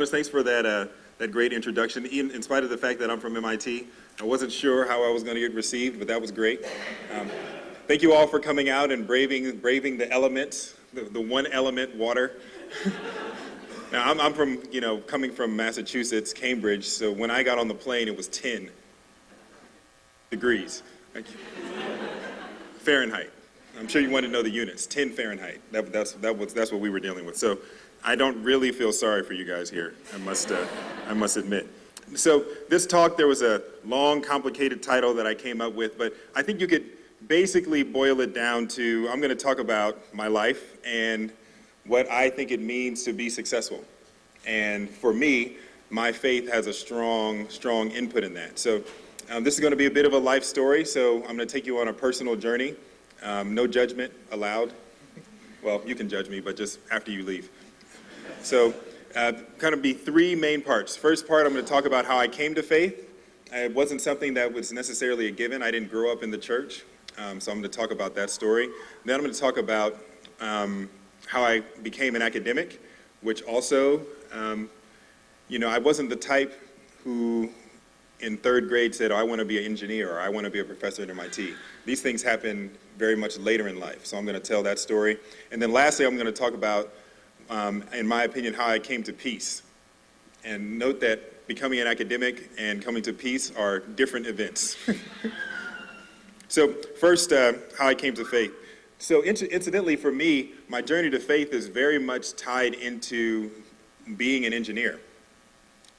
Jonas, thanks for that great introduction. In spite of the fact that I'm from MIT, I wasn't sure how I was going to get received, but that was great. Thank you all for coming out and braving the elements, the one element, water. Now, I'm from, coming from Massachusetts, Cambridge, so when I got on the plane, it was 10 degrees. Fahrenheit. I'm sure you want to know the units. 10 Fahrenheit. That's what we were dealing with. So I don't really feel sorry for you guys here, I must admit. So this talk, there was a long, complicated title that I came up with, but I think you could basically boil it down to, I'm going to talk about my life and what I think it means to be successful. And for me, my faith has a strong input in that. So this is going to be a bit of a life story, so I'm going to take you on a personal journey. No judgment allowed. Well, you can judge me, but just after you leave. So kind of be three main parts. First part, I'm going to talk about how I came to faith. It wasn't something that was necessarily a given. I didn't grow up in the church, so I'm going to talk about that story. Then I'm going to talk about how I became an academic, which also, I wasn't the type who in third grade said, oh, I want to be an engineer or I want to be a professor at MIT. These things happen very much later in life, so I'm going to tell that story. And then lastly, I'm going to talk about, in my opinion, how I came to peace. And note that becoming an academic and coming to peace are different events. So first, how I came to faith. So incidentally, for me, my journey to faith is very much tied into being an engineer.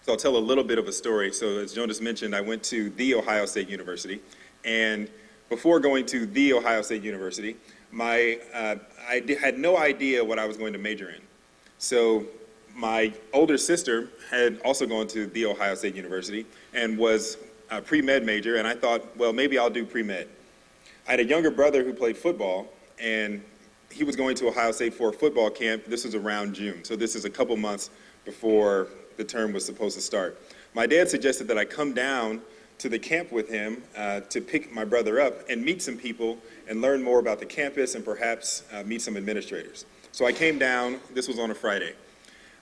So I'll tell a little bit of a story. So as Jonas mentioned, I went to The Ohio State University. And before going to The Ohio State University, I had no idea what I was going to major in. So my older sister had also gone to The Ohio State University and was a pre-med major. And I thought, well, maybe I'll do pre-med. I had a younger brother who played football, and he was going to Ohio State for a football camp. This was around June, so this is a couple months before the term was supposed to start. My dad suggested that I come down to the camp with him to pick my brother up and meet some people and learn more about the campus and perhaps meet some administrators. So I came down, this was on a Friday.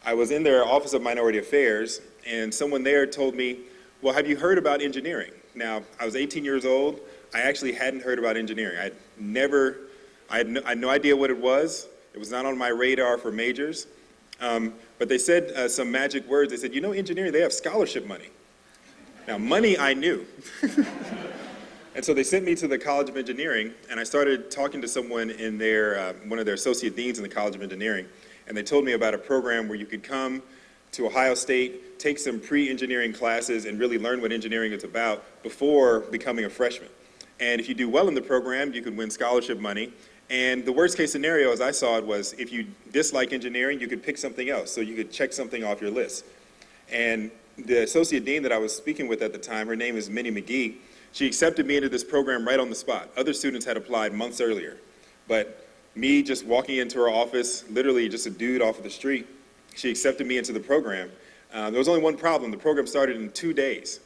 I was in their Office of Minority Affairs, and someone there told me, well, have you heard about engineering? Now, I was 18 years old. I actually hadn't heard about engineering. I had no idea what it was. It was not on my radar for majors. But they said some magic words. They said, engineering, they have scholarship money. Now, money I knew. And so they sent me to the College of Engineering, and I started talking to someone in one of their associate deans in the College of Engineering, and they told me about a program where you could come to Ohio State, take some pre-engineering classes, and really learn what engineering is about before becoming a freshman. And if you do well in the program, you could win scholarship money. And the worst case scenario, as I saw it, was if you dislike engineering, you could pick something else. So you could check something off your list. And the associate dean that I was speaking with at the time, her name is Minnie McGee, she accepted me into this program right on the spot. Other students had applied months earlier. But me just walking into her office, literally just a dude off of the street, she accepted me into the program. There was only one problem. The program started in 2 days.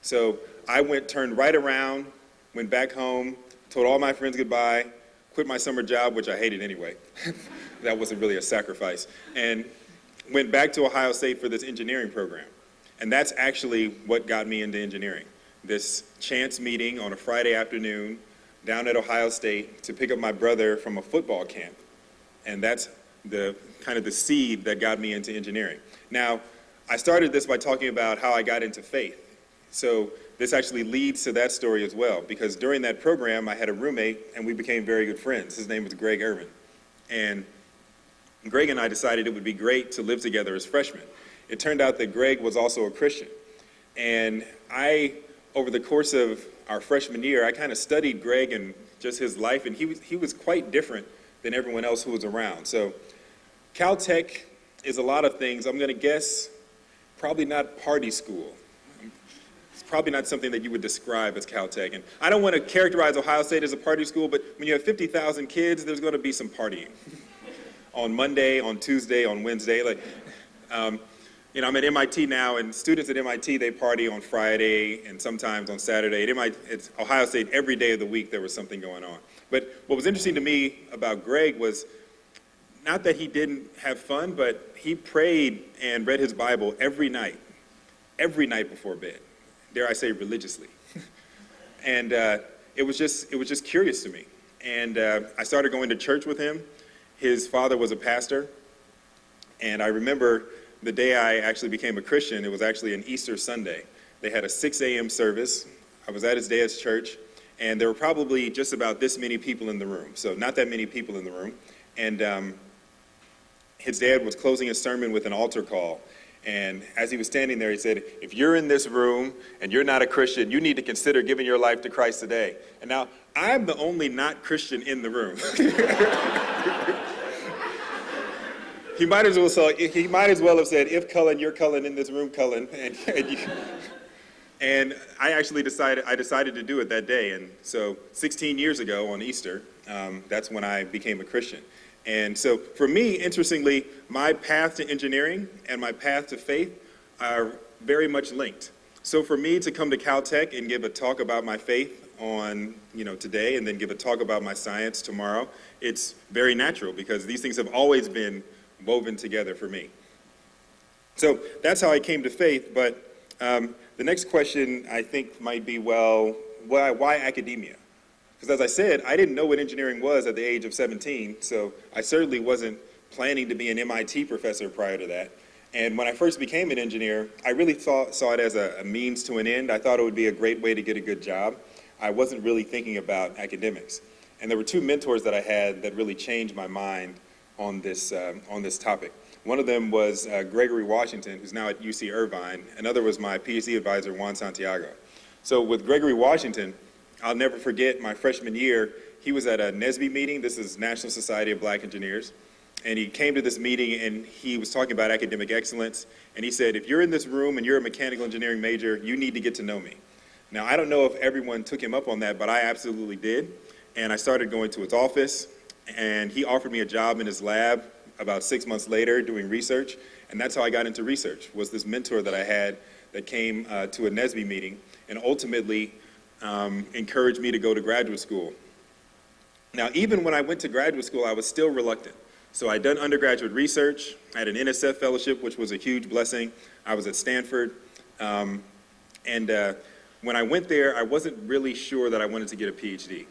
So I turned right around, went back home, told all my friends goodbye, quit my summer job, which I hated anyway. That wasn't really a sacrifice. And went back to Ohio State for this engineering program. And that's actually what got me into engineering. This chance meeting on a Friday afternoon down at Ohio State to pick up my brother from a football camp. And that's the kind of the seed that got me into engineering. Now, I started this by talking about how I got into faith. So this actually leads to that story as well, because during that program, I had a roommate, and we became very good friends. His name was Greg Irvin. And Greg and I decided it would be great to live together as freshmen. It turned out that Greg was also a Christian. And over the course of our freshman year, I kind of studied Greg and just his life, and he was quite different than everyone else who was around. So Caltech is a lot of things. I'm going to guess probably not party school. Probably not something that you would describe as Caltech. And I don't want to characterize Ohio State as a party school, but when you have 50,000 kids, there's going to be some partying. On Monday, on Tuesday, on Wednesday. I'm at MIT now, and students at MIT, they party on Friday and sometimes on Saturday. It's Ohio State, every day of the week there was something going on. But what was interesting to me about Greg was not that he didn't have fun, but he prayed and read his Bible every night before bed, dare I say religiously. And it was just curious to me. And I started going to church with him. His father was a pastor. And I remember the day I actually became a Christian, it was actually an Easter Sunday. They had a 6 a.m. service. I was at his dad's church, and there were probably just about this many people in the room, so not that many people in the room. And his dad was closing his sermon with an altar call. And as he was standing there, he said, if you're in this room and you're not a Christian, you need to consider giving your life to Christ today. And now, I'm the only not Christian in the room. He might as well have said, if Cullen, you're Cullen in this room, Cullen. And I actually decided to do it that day. And so 16 years ago on Easter, that's when I became a Christian. And so for me, interestingly, my path to engineering and my path to faith are very much linked. So for me to come to Caltech and give a talk about my faith on, today, and then give a talk about my science tomorrow, it's very natural because these things have always been woven together for me. So that's how I came to faith, but the next question I think might be, well, why academia? Because as I said, I didn't know what engineering was at the age of 17, so I certainly wasn't planning to be an MIT professor prior to that. And when I first became an engineer, I really saw it as a means to an end. I thought it would be a great way to get a good job. I wasn't really thinking about academics. And there were two mentors that I had that really changed my mind on this topic. One of them was Gregory Washington, who's now at UC Irvine. Another was my PhD advisor, Juan Santiago. So with Gregory Washington, I'll never forget my freshman year, he was at a NSBE meeting. This is National Society of Black Engineers. And he came to this meeting and he was talking about academic excellence. And he said, if you're in this room and you're a mechanical engineering major, you need to get to know me. Now, I don't know if everyone took him up on that, but I absolutely did. And I started going to his office, and he offered me a job in his lab about 6 months later doing research. And that's how I got into research, was this mentor that I had that came to a NSBE meeting and ultimately encouraged me to go to graduate school. Now, even when I went to graduate school, I was still reluctant. So I'd done undergraduate research. I had an NSF fellowship, which was a huge blessing. I was at Stanford. When I went there, I wasn't really sure that I wanted to get a PhD.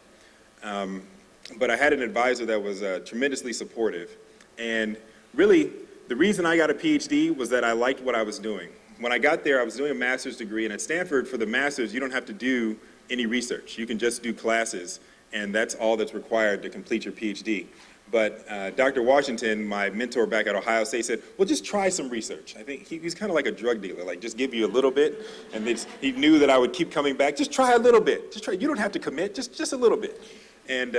But I had an advisor that was tremendously supportive. And really, the reason I got a PhD was that I liked what I was doing. When I got there, I was doing a master's degree, and at Stanford, for the master's, you don't have to do any research. You can just do classes, and that's all that's required to complete your PhD. But Dr. Washington, my mentor back at Ohio State, said, well, just try some research. I think he's kind of like a drug dealer, like just give you a little bit, and he knew that I would keep coming back. Just try a little bit. Just try. You don't have to commit, just a little bit. And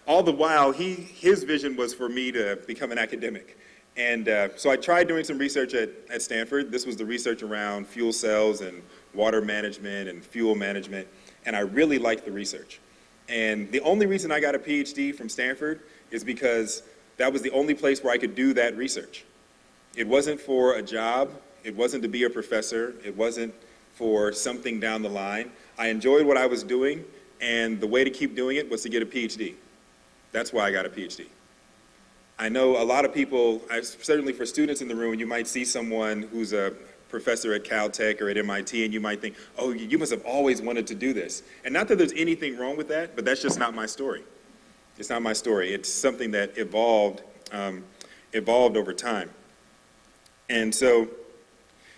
all the while, his vision was for me to become an academic. And so I tried doing some research at Stanford. This was the research around fuel cells and water management and fuel management, and I really liked the research. And the only reason I got a PhD from Stanford is because that was the only place where I could do that research. It wasn't for a job, it wasn't to be a professor, it wasn't for something down the line. I enjoyed what I was doing, and the way to keep doing it was to get a PhD. That's why I got a PhD. I know a lot of people, certainly for students in the room, you might see someone who's a professor at Caltech or at MIT, and you might think, oh, you must have always wanted to do this. And not that there's anything wrong with that, but that's just not my story. It's not my story. It's something that evolved over time. And so,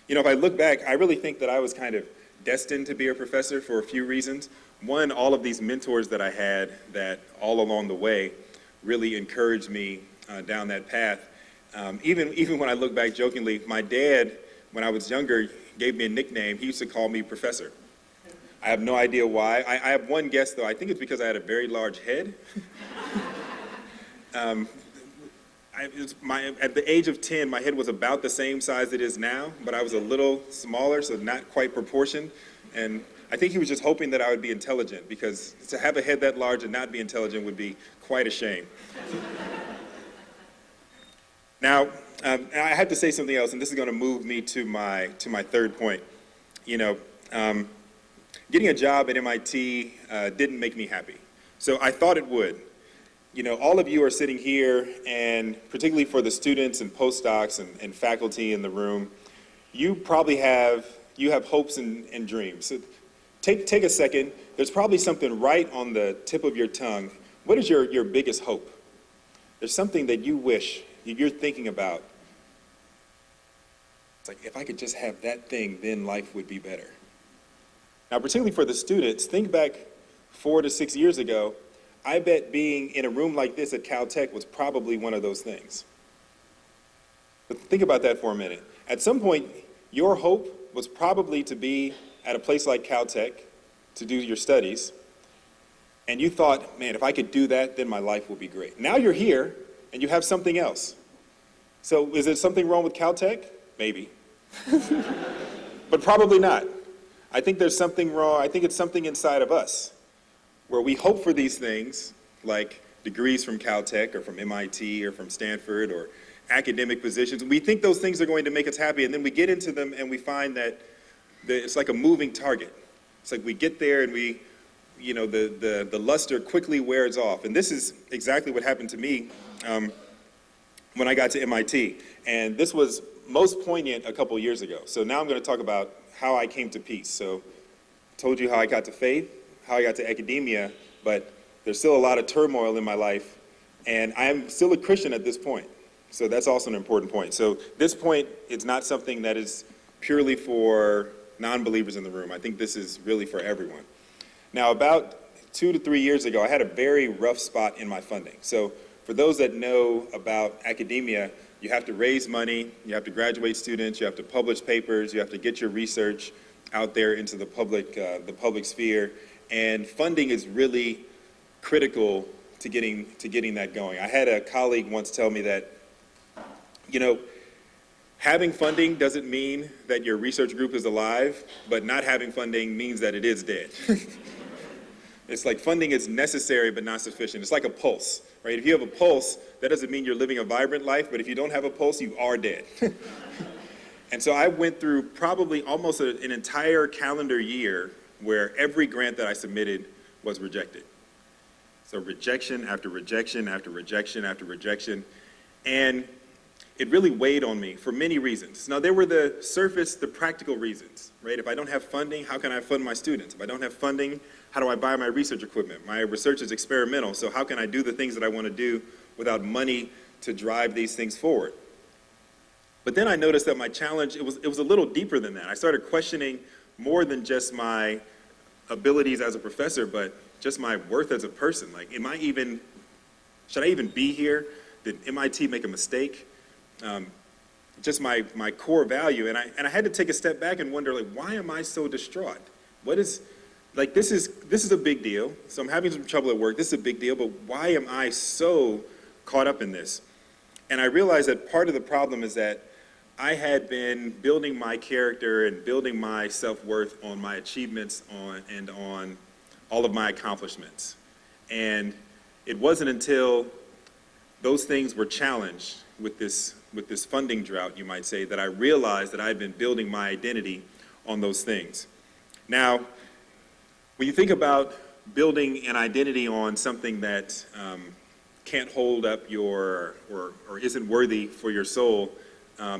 if I look back, I really think that I was kind of destined to be a professor for a few reasons. One, all of these mentors that I had that all along the way really encouraged me down that path. Even when I look back jokingly, my dad, when I was younger, gave me a nickname. He used to call me Professor. I have no idea why. I have one guess, though. I think it's because I had a very large head. At the age of 10, my head was about the same size it is now, but I was a little smaller, so not quite proportioned. And I think he was just hoping that I would be intelligent, because to have a head that large and not be intelligent would be quite a shame. Now, I have to say something else, and this is going to move me to my third point. Getting a job at MIT didn't make me happy. So I thought it would. all of you are sitting here, and particularly for the students and postdocs and faculty in the room, you probably have hopes and dreams. So take a second. There's probably something right on the tip of your tongue. What is your biggest hope? There's something that you wish, you're thinking about. It's like, if I could just have that thing, then life would be better. Now, particularly for the students, think back 4 to 6 years ago. I bet being in a room like this at Caltech was probably one of those things. But think about that for a minute. At some point, your hope was probably to be at a place like Caltech to do your studies, and you thought, man, if I could do that, then my life will be great. Now you're here, and you have something else. So is there something wrong with Caltech? Maybe. But probably not. I think there's something wrong. I think it's something inside of us where we hope for these things, like degrees from Caltech or from MIT or from Stanford or academic positions. We think those things are going to make us happy, and then we get into them and we find that it's like a moving target. It's like we get there and the luster quickly wears off. And this is exactly what happened to me when I got to MIT. And this was most poignant a couple years ago. So now I'm going to talk about how I came to peace. So I told you how I got to faith, how I got to academia, but there's still a lot of turmoil in my life, and I'm still a Christian at this point. So that's also an important point. So this point is not something that is purely for non-believers in the room. I think this is really for everyone. Now, about 2 to 3 years ago, I had a very rough spot in my funding. So for those that know about academia, you have to raise money, you have to graduate students, you have to publish papers, you have to get your research out there into the public sphere. And funding is really critical to getting that going. I had a colleague once tell me that, having funding doesn't mean that your research group is alive, but not having funding means that it is dead. It's like funding is necessary but not sufficient. It's like a pulse, right? If you have a pulse, that doesn't mean you're living a vibrant life, but if you don't have a pulse, you are dead. And so I went through probably almost an entire calendar year where every grant that I submitted was rejected. So rejection after rejection after rejection after rejection. And it really weighed on me for many reasons. Now, there were the practical reasons, right? If I don't have funding, how can I fund my students? If I don't have funding, how do I buy my research equipment? My research is experimental, so how can I do the things that I want to do without money to drive these things forward? But then I noticed that my challenge, it was a little deeper than that. I started questioning more than just my abilities as a professor, but just my worth as a person. Like, should I even be here? Did MIT make a mistake? Just my core value. And I had to take a step back and wonder, like, why am I so distraught? This is a big deal. So I'm having some trouble at work. This is a big deal, but why am I so caught up in this? And I realized that part of the problem is that I had been building my character and building my self-worth on my achievements and on all of my accomplishments. And it wasn't until those things were challenged with this funding drought, you might say, that I realized that I had been building my identity on those things. Now, when you think about building an identity on something that can't hold up or isn't worthy for your soul,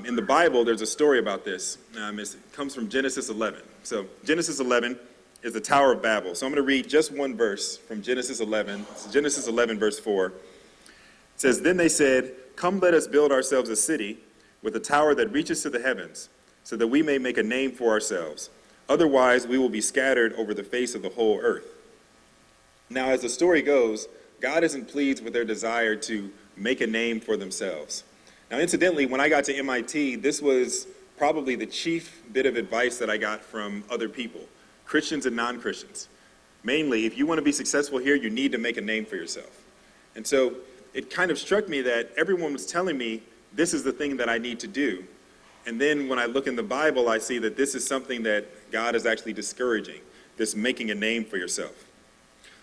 in the Bible, there's a story about this. It comes from Genesis 11. So Genesis 11 is the Tower of Babel. So I'm going to read just one verse from Genesis 11. It's Genesis 11, verse 4. It says, "Then they said, 'Come, let us build ourselves a city with a tower that reaches to the heavens, so that we may make a name for ourselves. Otherwise, we will be scattered over the face of the whole earth.'" Now, as the story goes, God isn't pleased with their desire to make a name for themselves. Now, incidentally, when I got to MIT, this was probably the chief bit of advice that I got from other people, Christians and non-Christians. Mainly, if you want to be successful here, you need to make a name for yourself. And so it kind of struck me that everyone was telling me this is the thing that I need to do. And then when I look in the Bible, I see that this is something that God is actually discouraging, this making a name for yourself.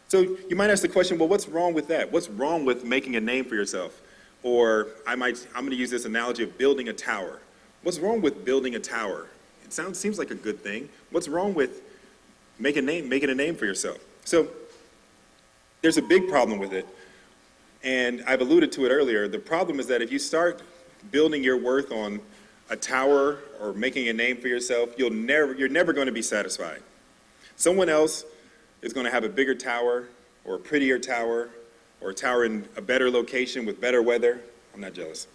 So you might ask the question, well, what's wrong with that? What's wrong with making a name for yourself? Or I'm going to use this analogy of building a tower. What's wrong with building a tower? It seems like a good thing. What's wrong with making a name for yourself? So there's a big problem with it. And I've alluded to it earlier. The problem is that if you start building your worth on a tower or making a name for yourself, you're never going to be satisfied. Someone else is going to have a bigger tower or a prettier tower or a tower in a better location with better weather. I'm not jealous.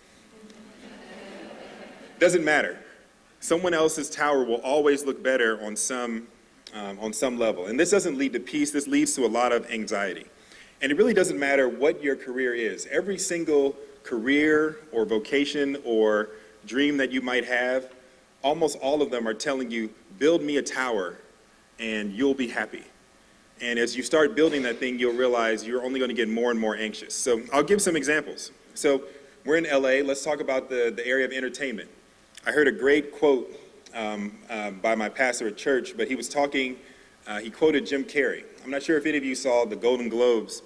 Doesn't matter. Someone else's tower will always look better on some level. And this doesn't lead to peace. This leads to a lot of anxiety. And it really doesn't matter what your career is. Every single career or vocation or dream that you might have, almost all of them are telling you, build me a tower and you'll be happy. And as you start building that thing, you'll realize you're only going to get more and more anxious. So I'll give some examples. So we're in LA. Let's talk about the area of entertainment. I heard a great quote by my pastor at church, but he was talking, he quoted Jim Carrey. I'm not sure if any of you saw the Golden Globes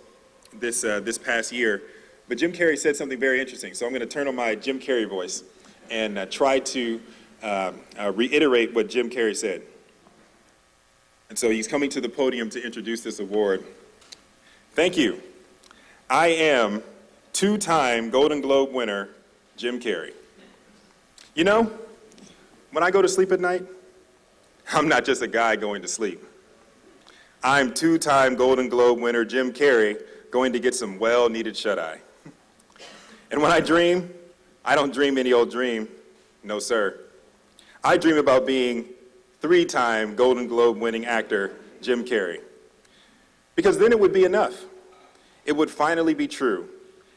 this past year, but Jim Carrey said something very interesting. So I'm going to turn on my Jim Carrey voice and try to reiterate what Jim Carrey said. And so he's coming to the podium to introduce this award. Thank you. I am two-time Golden Globe winner, Jim Carrey. You know, when I go to sleep at night, I'm not just a guy going to sleep. I'm two-time Golden Globe winner Jim Carrey going to get some well-needed shut-eye. And when I dream, I don't dream any old dream. No, sir. I dream about being three-time Golden Globe winning actor Jim Carrey. Because then it would be enough. It would finally be true,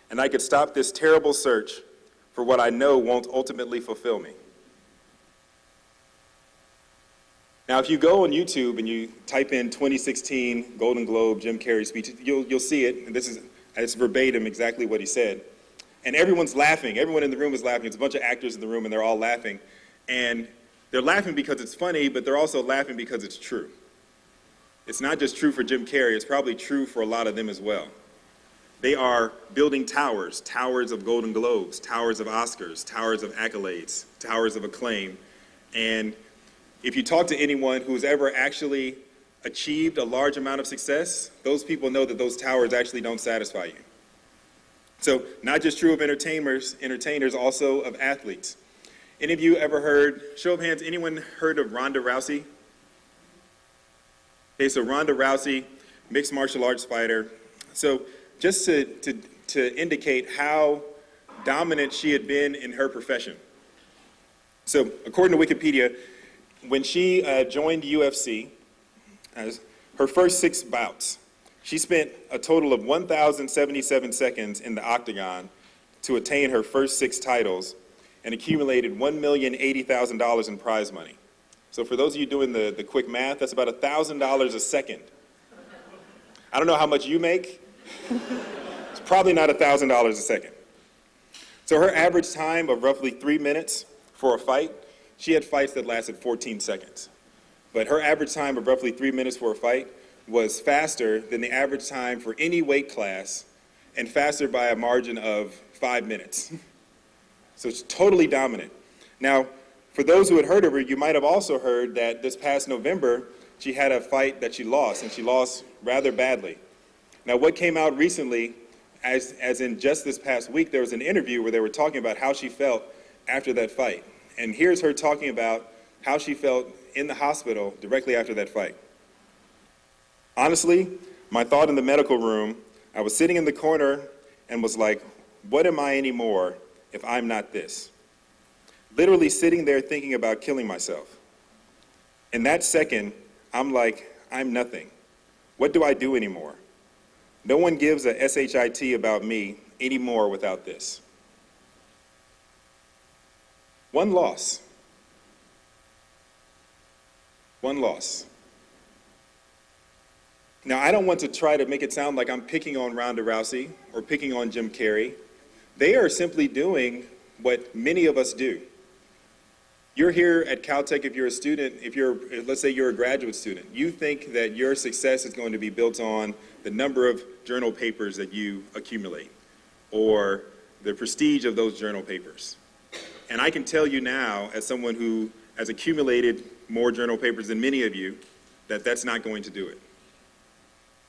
and I could stop this terrible search for what I know won't ultimately fulfill me. Now, if you go on YouTube and you type in 2016 Golden Globe Jim Carrey speech, you'll see it, and it's verbatim exactly what he said. And everyone's laughing. Everyone in the room is laughing. It's a bunch of actors in the room, and they're all laughing. And they're laughing because it's funny, but they're also laughing because it's true. It's not just true for Jim Carrey. It's probably true for a lot of them as well. They are building towers, towers of Golden Globes, towers of Oscars, towers of accolades, towers of acclaim. And if you talk to anyone who's ever actually achieved a large amount of success, those people know that those towers actually don't satisfy you. So not just true of entertainers, also of athletes. Any of you ever heard, show of hands, anyone heard of Ronda Rousey? Okay, so Ronda Rousey, mixed martial arts fighter. So just to indicate how dominant she had been in her profession. So according to Wikipedia, when she joined UFC, her first 6 bouts, she spent a total of 1,077 seconds in the octagon to attain her first 6 titles and accumulated $1,080,000 in prize money. So for those of you doing the quick math, that's about $1,000 a second. I don't know how much you make. It's probably not $1,000 a second. So her average time of roughly 3 minutes for a fight, she had fights that lasted 14 seconds. But her average time of roughly 3 minutes for a fight was faster than the average time for any weight class and faster by a margin of 5 minutes. So it's totally dominant. Now, for those who had heard of her, you might have also heard that this past November, she had a fight that she lost, and she lost rather badly. Now, what came out recently, as in just this past week, there was an interview where they were talking about how she felt after that fight. And here's her talking about how she felt in the hospital directly after that fight. Honestly, my thought in the medical room, I was sitting in the corner and was like, what am I anymore if I'm not this? Literally sitting there thinking about killing myself. In that second, I'm like, I'm nothing. What do I do anymore? No one gives a shit about me anymore without this. One loss. One loss. Now, I don't want to try to make it sound like I'm picking on Ronda Rousey or picking on Jim Carrey. They are simply doing what many of us do. You're here at Caltech if you're a student, let's say you're a graduate student. You think that your success is going to be built on the number of journal papers that you accumulate or the prestige of those journal papers. And I can tell you now, as someone who has accumulated more journal papers than many of you, that that's not going to do it.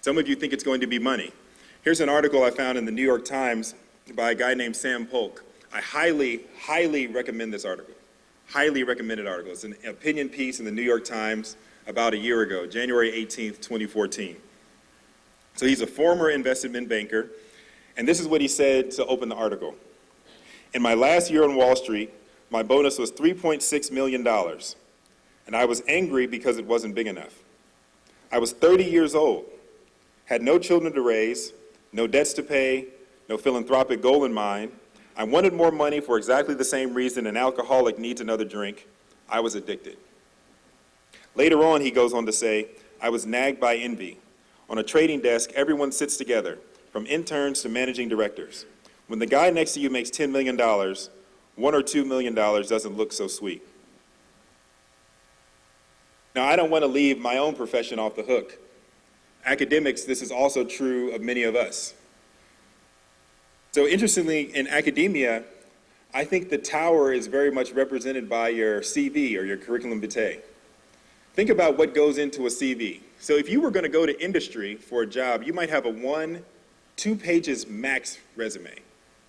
Some of you think it's going to be money. Here's an article I found in the New York Times by a guy named Sam Polk. I highly, highly recommend this article. Highly recommended article. It's an opinion piece in the New York Times about a year ago, January 18th, 2014. So he's a former investment banker, and this is what he said to open the article. In my last year on Wall Street, my bonus was $3.6 million, and I was angry because it wasn't big enough. I was 30 years old, had no children to raise, no debts to pay, no philanthropic goal in mind. I wanted more money for exactly the same reason an alcoholic needs another drink. I was addicted. Later on, he goes on to say, I was nagged by envy. On a trading desk, everyone sits together, from interns to managing directors. When the guy next to you makes $10 million, $1 or $2 million doesn't look so sweet. Now, I don't want to leave my own profession off the hook. Academics, this is also true of many of us. So interestingly, in academia, I think the tower is very much represented by your CV or your curriculum vitae. Think about what goes into a CV. So if you were going to go to industry for a job, you might have a 1-2 pages max resume.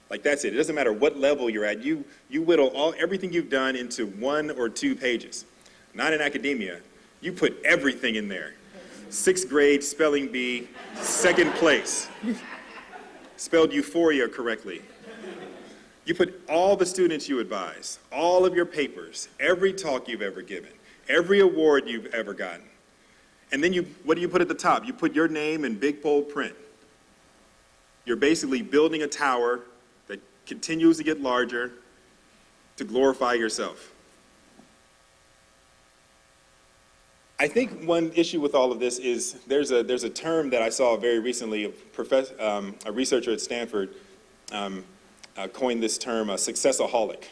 Like that's it. It doesn't matter what level you're at. You whittle everything you've done into 1 or 2 pages. Not in academia. You put everything in there. 6th grade spelling bee, 2nd place. Spelled euphoria correctly. You put all the students you advise, all of your papers, every talk you've ever given, every award you've ever gotten. And then what do you put at the top? You put your name in big bold print. You're basically building a tower that continues to get larger to glorify yourself. I think one issue with all of this is there's a term that I saw very recently. A researcher at Stanford coined this term, successaholic.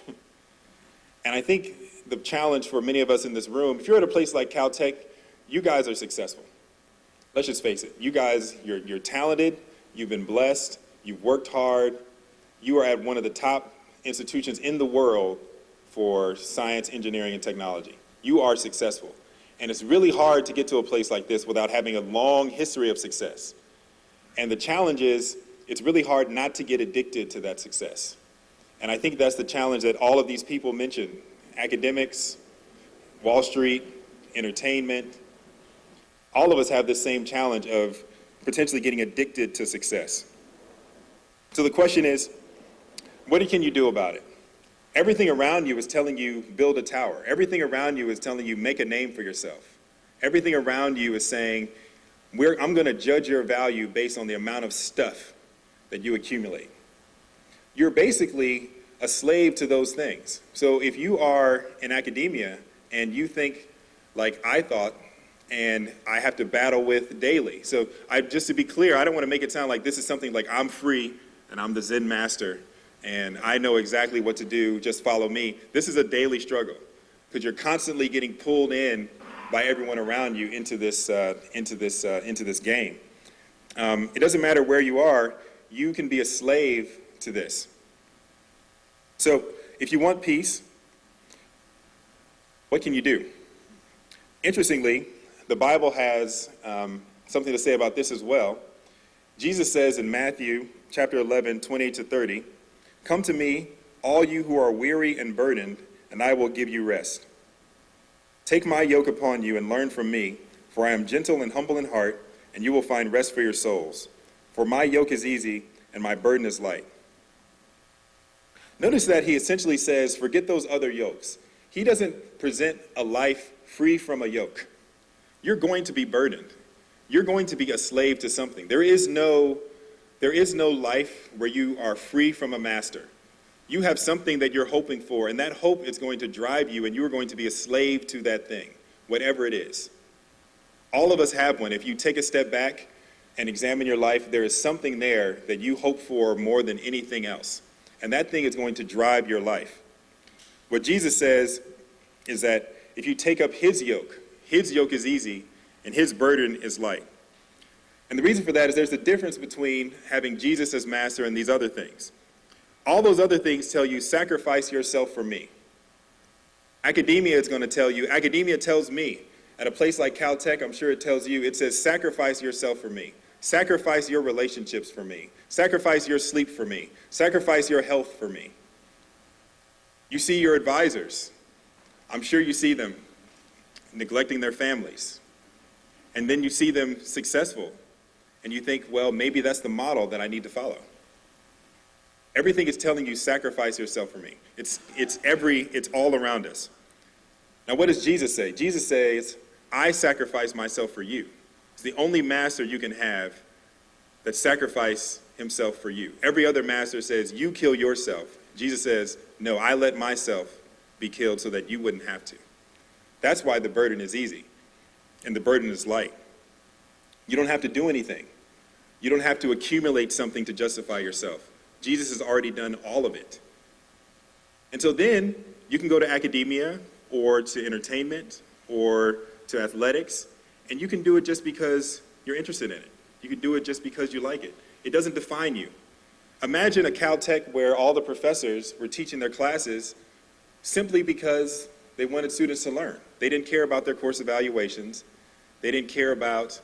And I think the challenge for many of us in this room, if you're at a place like Caltech, you guys are successful. Let's just face it. You guys, you're talented, you've been blessed, you've worked hard, you are at one of the top institutions in the world for science, engineering, and technology. You are successful. And it's really hard to get to a place like this without having a long history of success. And the challenge is, it's really hard not to get addicted to that success. And I think that's the challenge that all of these people mentioned. Academics, Wall Street, entertainment. All of us have this same challenge of potentially getting addicted to success. So the question is, what can you do about it? Everything around you is telling you, build a tower. Everything around you is telling you, make a name for yourself. Everything around you is saying, I'm going to judge your value based on the amount of stuff that you accumulate. You're basically a slave to those things. So if you are in academia and you think like I thought, and I have to battle with daily. So just to be clear, I don't want to make it sound like this is something like I'm free and I'm the Zen master and I know exactly what to do, just follow me. This is a daily struggle because you're constantly getting pulled in by everyone around you into this game. It doesn't matter where you are, you can be a slave to this. So if you want peace, what can you do? Interestingly, the Bible has something to say about this as well. Jesus says in Matthew chapter 11, 28-30, "Come to me, all you who are weary and burdened, and I will give you rest. Take my yoke upon you and learn from me, for I am gentle and humble in heart, and you will find rest for your souls. For my yoke is easy and my burden is light." Notice that he essentially says, forget those other yokes. He doesn't present a life free from a yoke. You're going to be burdened. You're going to be a slave to something. There is no life where you are free from a master. You have something that you're hoping for, and that hope is going to drive you, and you are going to be a slave to that thing, whatever it is. All of us have one. If you take a step back and examine your life, there is something there that you hope for more than anything else, and that thing is going to drive your life. What Jesus says is that if you take up his yoke is easy, and his burden is light. And the reason for that is there's a difference between having Jesus as master and these other things. All those other things tell you, sacrifice yourself for me. Academia is going to tell you, academia tells me, at a place like Caltech, I'm sure it tells you, it says, sacrifice yourself for me. Sacrifice your relationships for me. Sacrifice your sleep for me. Sacrifice your health for me. You see your advisors. I'm sure you see them neglecting their families. And then you see them successful. And you think, well, maybe that's the model that I need to follow. Everything is telling you, sacrifice yourself for me. It's all around us. Now, what does Jesus say? Jesus says, I sacrifice myself for you. It's the only master you can have that sacrificed himself for you. Every other master says, you kill yourself. Jesus says, no, I let myself be killed so that you wouldn't have to. That's why the burden is easy and the burden is light. You don't have to do anything. You don't have to accumulate something to justify yourself. Jesus has already done all of it. And so then you can go to academia or to entertainment or to athletics, and you can do it just because you're interested in it. You can do it just because you like it. It doesn't define you. Imagine a Caltech where all the professors were teaching their classes simply because they wanted students to learn. They didn't care about their course evaluations. They didn't care about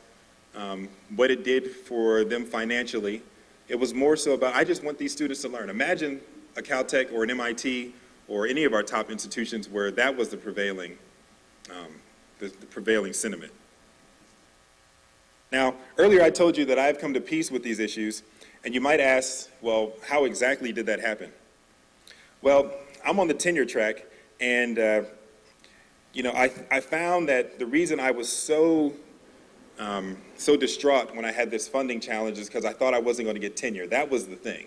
what it did for them financially. It was more so about, I just want these students to learn. Imagine a Caltech or an MIT or any of our top institutions where that was the prevailing sentiment. Now, earlier I told you that I've come to peace with these issues, and you might ask, well, how exactly did that happen? Well, I'm on the tenure track, and I found that the reason I was so distraught when I had this funding challenge is because I thought I wasn't going to get tenure. That was the thing.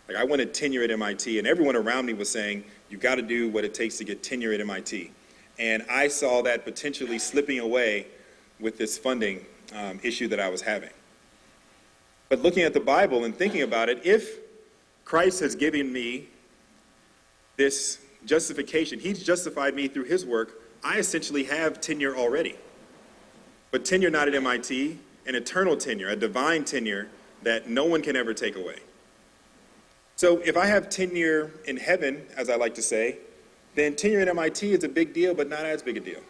Like, I wanted tenure at MIT, and everyone around me was saying, you've got to do what it takes to get tenure at MIT. And I saw that potentially slipping away with this funding issue that I was having. But looking at the Bible and thinking about it, if Christ has given me this justification, he's justified me through his work, I essentially have tenure already. But tenure not at MIT, an eternal tenure, a divine tenure that no one can ever take away. So if I have tenure in heaven, as I like to say, then tenure at MIT is a big deal, but not as big a deal.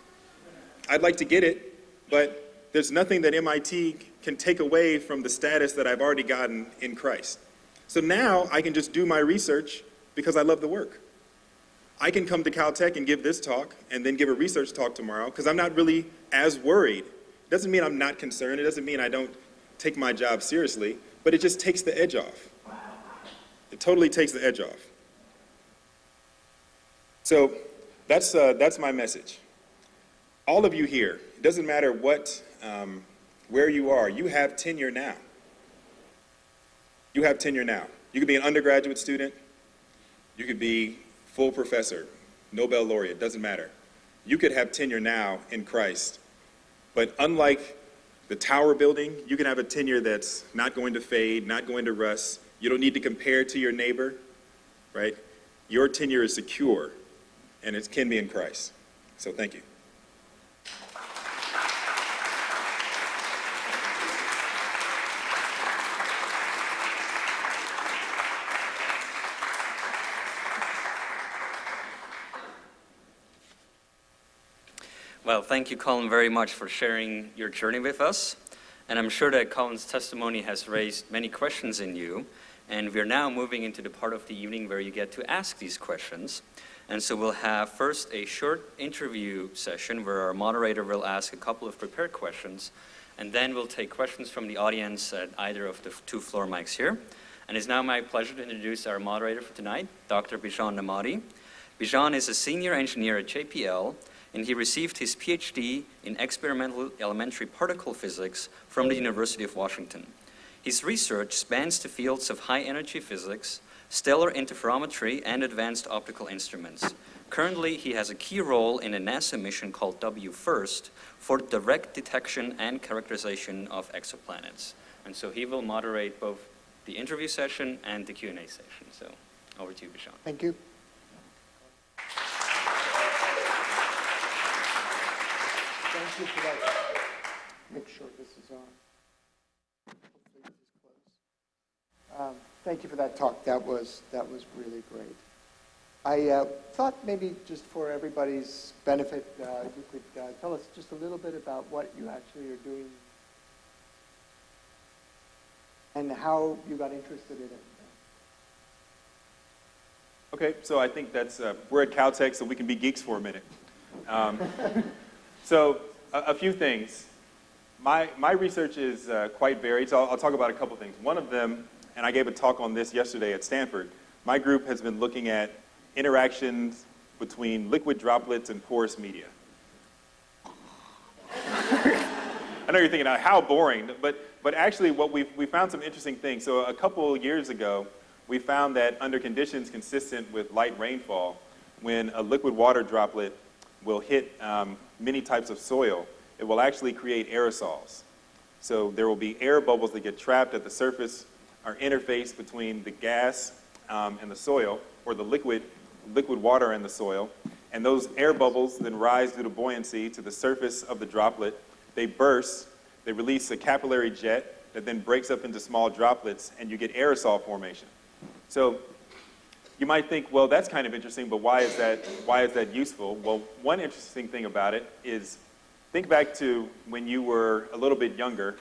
I'd like to get it, but there's nothing that MIT can take away from the status that I've already gotten in Christ. So now I can just do my research because I love the work. I can come to Caltech and give this talk and then give a research talk tomorrow because I'm not really as worried. It doesn't mean I'm not concerned. It doesn't mean I don't take my job seriously, but it just takes the edge off. It totally takes the edge off. So that's my message. All of you here, it doesn't matter where you are, you have tenure now. You have tenure now. You could be an undergraduate student. You could be full professor, Nobel laureate, doesn't matter. You could have tenure now in Christ. But unlike the tower building, you can have a tenure that's not going to fade, not going to rust. You don't need to compare to your neighbor, right? Your tenure is secure, and it can be in Christ. So thank you. Well, thank you, Cullen, very much for sharing your journey with us. And I'm sure that Cullen's testimony has raised many questions in you. And we're now moving into the part of the evening where you get to ask these questions. And so we'll have first a short interview session where our moderator will ask a couple of prepared questions. And then we'll take questions from the audience at either of the two floor mics here. And it's now my pleasure to introduce our moderator for tonight, Dr. Bijan Namadi. Bijan is a senior engineer at JPL, and he received his PhD in experimental elementary particle physics from the University of Washington. His research spans the fields of high-energy physics, stellar interferometry, and advanced optical instruments. Currently, he has a key role in a NASA mission called WFIRST for direct detection and characterization of exoplanets. And so he will moderate both the interview session and the Q&A session. So over to you, Bijan. Thank you. Thank you for that. Make sure this is on. Hopefully this is close. Thank you for that talk. That was really great. I thought maybe just for everybody's benefit, you could tell us just a little bit about what you actually are doing and how you got interested in it. Okay, so I think that's, we're at Caltech, so we can be geeks for a minute. So a few things. My research is quite varied, so I'll talk about a couple things. One of them, and I gave a talk on this yesterday at Stanford, my group has been looking at interactions between liquid droplets and porous media. I know you're thinking, how boring, but actually we found some interesting things. So a couple years ago, we found that under conditions consistent with light rainfall, when a liquid water droplet will hit many types of soil, it will actually create aerosols. So there will be air bubbles that get trapped at the surface or interface between the gas and the soil, or the liquid water and the soil. And those air bubbles then rise due to buoyancy to the surface of the droplet. They burst, they release a capillary jet that then breaks up into small droplets, and you get aerosol formation. So you might think, well, that's kind of interesting, but why is that useful? Well, one interesting thing about it is, think back to when you were a little bit younger,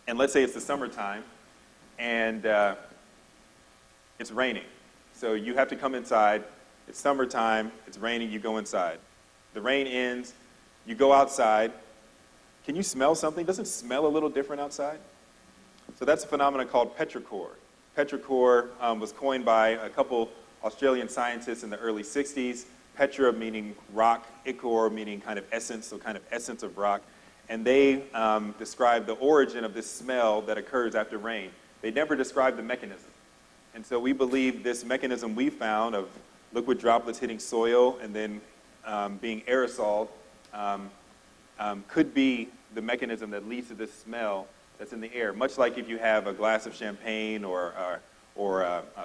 and let's say it's the summertime, and it's raining. So you have to come inside, it's summertime, it's raining, you go inside. The rain ends, you go outside. Can you smell something? Doesn't it smell a little different outside? So that's a phenomenon called petrichor. Petrichor was coined by a couple Australian scientists in the early 60s. Petra meaning rock, ichor meaning kind of essence, so kind of essence of rock. And they described the origin of this smell that occurs after rain. They never described the mechanism. And so we believe this mechanism we found of liquid droplets hitting soil and then being aerosoled could be the mechanism that leads to this smell that's in the air, much like if you have a glass of champagne or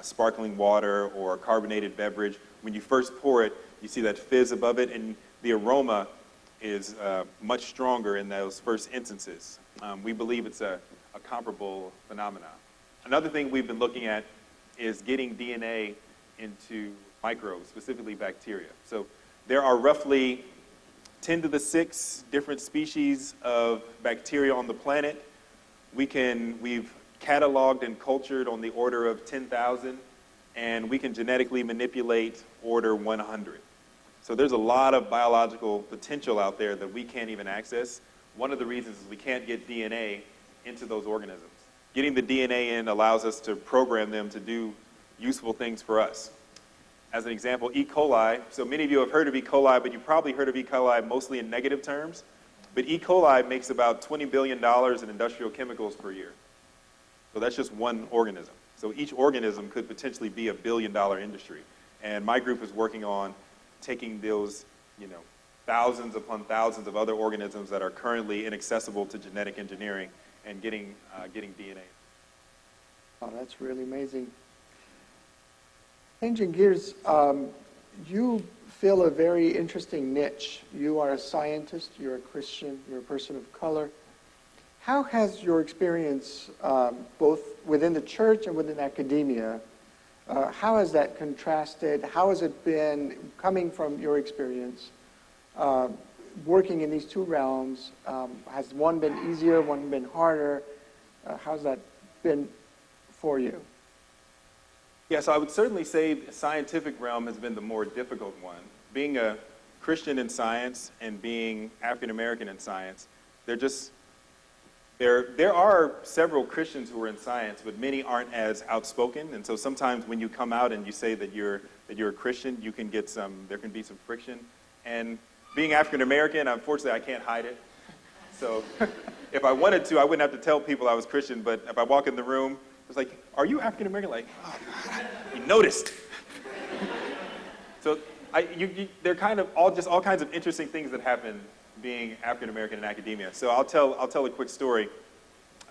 sparkling water or a carbonated beverage. When you first pour it, you see that fizz above it, and the aroma is much stronger in those first instances. We believe it's a comparable phenomenon. Another thing we've been looking at is getting DNA into microbes, specifically bacteria. So there are roughly 10 to the 6 different species of bacteria on the planet. We've cataloged and cultured on the order of 10,000, and we can genetically manipulate order 100. So there's a lot of biological potential out there that we can't even access. One of the reasons is we can't get DNA into those organisms. Getting the DNA in allows us to program them to do useful things for us. As an example, E. coli. So many of you have heard of E. coli, but you probably heard of E. coli mostly in negative terms. But E. coli makes about $20 billion in industrial chemicals per year. So that's just one organism. So each organism could potentially be a billion-dollar industry. And my group is working on taking those, thousands upon thousands of other organisms that are currently inaccessible to genetic engineering and getting DNA. Oh, that's really amazing. Changing gears, you fill a very interesting niche. You are a scientist, you're a Christian, you're a person of color. How has your experience, both within the church and within academia, how has that contrasted? How has it been, coming from your experience, working in these two realms? Has one been easier, one been harder? How's that been for you? Yes, I would certainly say the scientific realm has been the more difficult one. Being a Christian in science and being African American in science, there are several Christians who are in science, but many aren't as outspoken. And so sometimes when you come out and you say that you're a Christian, there can be some friction. And being African American, unfortunately, I can't hide it. So if I wanted to, I wouldn't have to tell people I was Christian. But if I walk in the room, it's like, "Are you African American?" Like, "Oh, God, you noticed." So there are kind of all kinds of interesting things that happen being African American in academia. So I'll tell a quick story.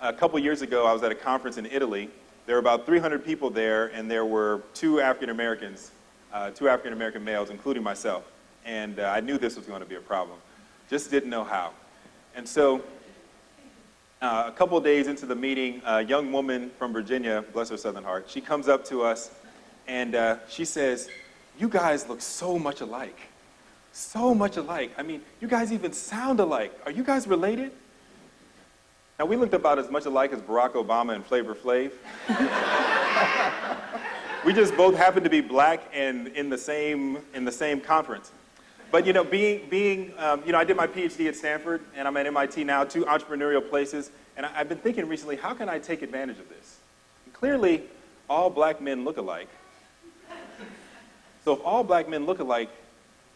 A couple years ago, I was at a conference in Italy. There were about 300 people there, and there were two African American males, including myself. And I knew this was going to be a problem. Just didn't know how. And so a couple of days into the meeting, a young woman from Virginia, bless her Southern heart, she comes up to us, and she says, "You guys look so much alike. So much alike. I mean, you guys even sound alike. Are you guys related?" Now, we looked about as much alike as Barack Obama and Flavor Flav. We just both happened to be black and in the same conference. But you know, I did my PhD at Stanford, and I'm at MIT now, two entrepreneurial places, and I've been thinking recently, how can I take advantage of this? And clearly, all black men look alike. So if all black men look alike,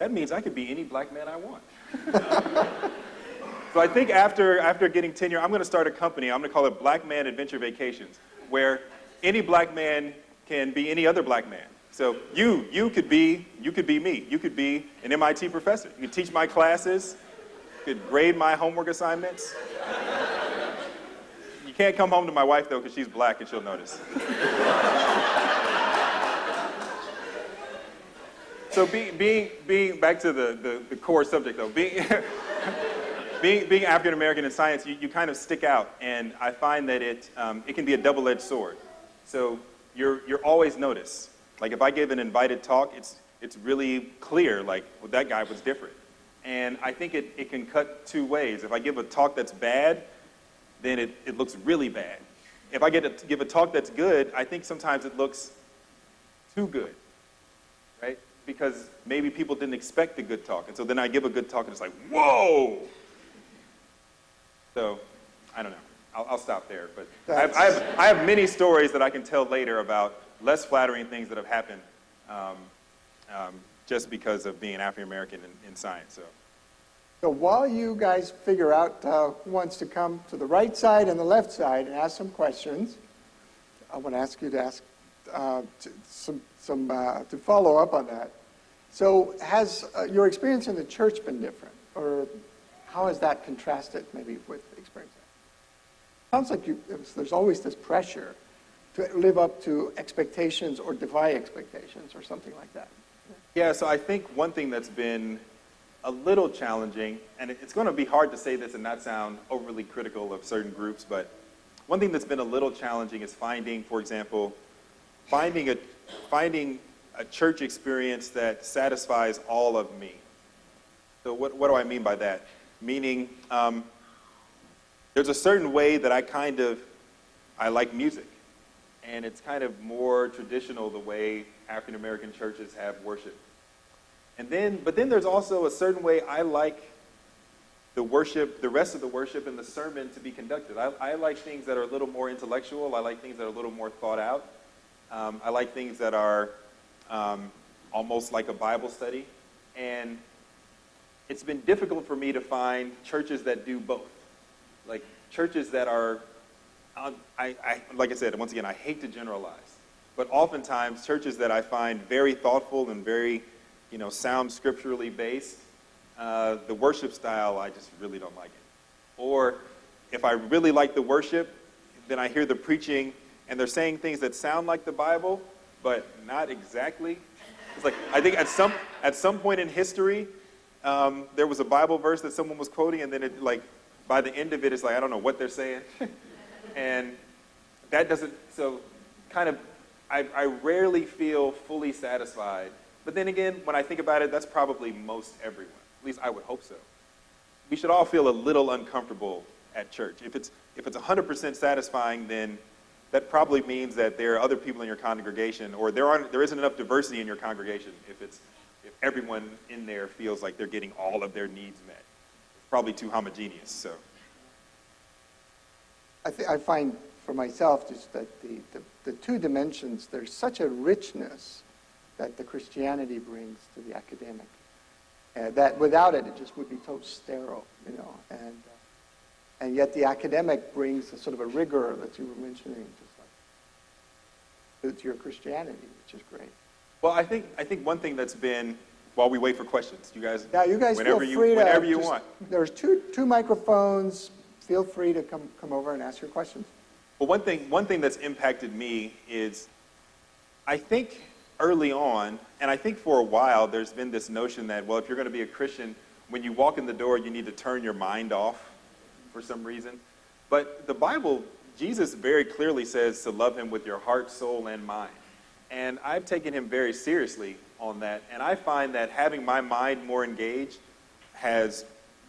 that means I could be any black man I want. So I think after getting tenure, I'm going to start a company. I'm going to call it Black Man Adventure Vacations, where any black man can be any other black man. So you could be me. You could be an MIT professor. You could teach my classes. You could grade my homework assignments. You can't come home to my wife, though, because she's black and she'll notice. So being back to the core subject, though, being African American in science, you kind of stick out, and I find that it can be a double-edged sword. So you're always noticed. Like if I give an invited talk, it's really clear, like, well, that guy was different. And I think it can cut two ways. If I give a talk that's bad, then it looks really bad. If I get to give a talk that's good, I think sometimes it looks too good, right? Because maybe people didn't expect the good talk. And so then I give a good talk and it's like, whoa! So, I don't know. I'll stop there. But I have many stories that I can tell later about less flattering things that have happened just because of being African American in science. So while you guys figure out who wants to come to the right side and the left side and ask some questions, I want to ask you to ask to follow up on that. So has your experience in the church been different, or how has that contrasted maybe with experience? Sounds like there's always this pressure to live up to expectations or defy expectations or something like that. Yeah, so I think one thing that's been a little challenging, and it's going to be hard to say this and not sound overly critical of certain groups, but one thing that's been a little challenging is finding, for example, finding a church experience that satisfies all of me. So what do I mean by that? Meaning, there's a certain way that I like music. And it's kind of more traditional the way African American churches have worship. But then there's also a certain way I like the worship, the rest of the worship and the sermon to be conducted. I like things that are a little more intellectual. I like things that are a little more thought out. I like things that are almost like a Bible study. And it's been difficult for me to find churches that do both. Like churches that are, like I said, once again, I hate to generalize, but oftentimes churches that I find very thoughtful and very, sound scripturally based, the worship style, I just really don't like it. Or if I really like the worship, then I hear the preaching and they're saying things that sound like the Bible, but not exactly. It's like, I think at some point in history, there was a Bible verse that someone was quoting, and then by the end of it, it's like, I don't know what they're saying. And that doesn't, so kind of, I rarely feel fully satisfied. But then again, when I think about it, that's probably most everyone. At least I would hope so. We should all feel a little uncomfortable at church. If it's 100% satisfying, then that probably means that there are other people in your congregation, or there isn't enough diversity in your congregation if everyone in there feels like they're getting all of their needs met. It's probably too homogeneous, so. I find for myself just that the two dimensions, there's such a richness that the Christianity brings to the academic. That without it, it just would be so sterile, and yet the academic brings a sort of a rigor that you were mentioning, just like to your Christianity, which is great. Well, I think one thing that's been, while we wait for questions, you guys whenever feel free whenever you want. There's two microphones. Feel free to come over and ask your questions. Well, one thing that's impacted me is, I think early on, and I think for a while, there's been this notion that, well, if you're going to be a Christian, when you walk in the door, you need to turn your mind off for some reason. But the Bible, Jesus very clearly says to love him with your heart, soul, and mind. And I've taken him very seriously on that. And I find that having my mind more engaged has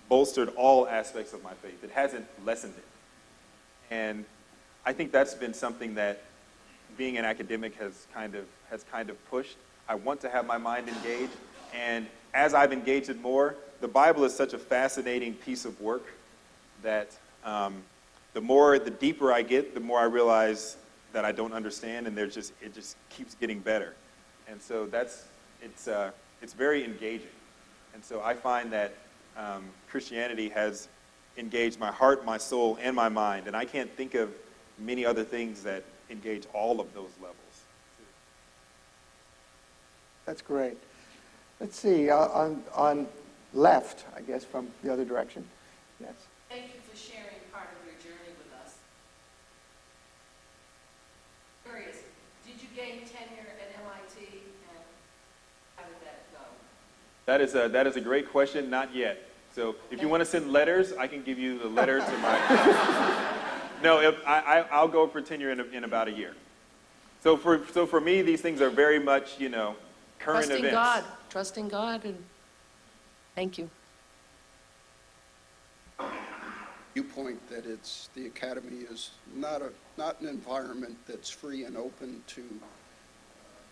bolstered all aspects of my faith. It hasn't lessened it. And I think that's been something that being an academic has kind of pushed. I want to have my mind engaged, and as I've engaged it more, the Bible is such a fascinating piece of work that the deeper I get, the more I realize that I don't understand, and it just keeps getting better. And so it's very engaging. And so I find that Christianity has engaged my heart, my soul, and my mind, and I can't think of many other things that engage all of those levels. That's great. Let's see, on left, I guess, from the other direction. Yes. Thank you for sharing part of your journey with us. Curious, did you gain tenure at MIT, and how did that go? That is a great question. Not yet. So if you want to send letters, I can give you the letter to my. No, I'll go for tenure in about a year. So for me, these things are very much, current events. Trusting God, and thank you. You point that the academy is not an environment that's free and open to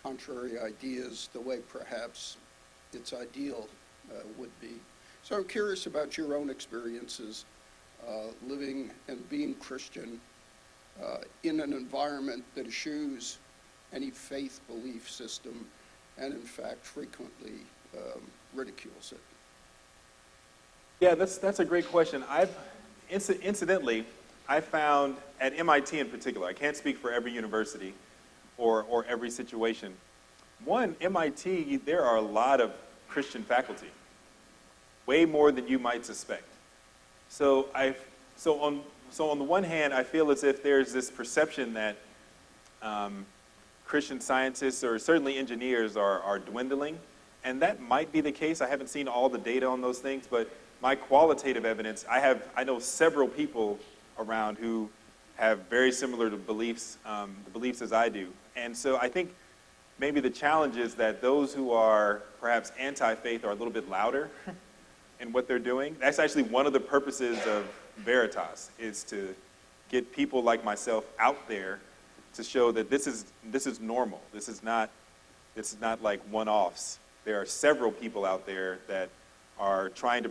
contrary ideas the way perhaps its ideal would be. So I'm curious about your own experiences living and being Christian in an environment that eschews any faith belief system and in fact frequently ridicules it. Yeah, that's a great question. Incidentally, I found at MIT in particular, I can't speak for every university or every situation. One, MIT, there are a lot of Christian faculty, way more than you might suspect. So on the one hand, I feel as if there's this perception that Christian scientists or certainly engineers are dwindling, and that might be the case. I haven't seen all the data on those things, but my qualitative evidence, I know several people around who have very similar beliefs as I do. And so I think maybe the challenge is that those who are perhaps anti-faith are a little bit louder in what they're doing. That's actually one of the purposes of Veritas, is to get people like myself out there to show that this is normal. This is not like one-offs. There are several people out there that are trying to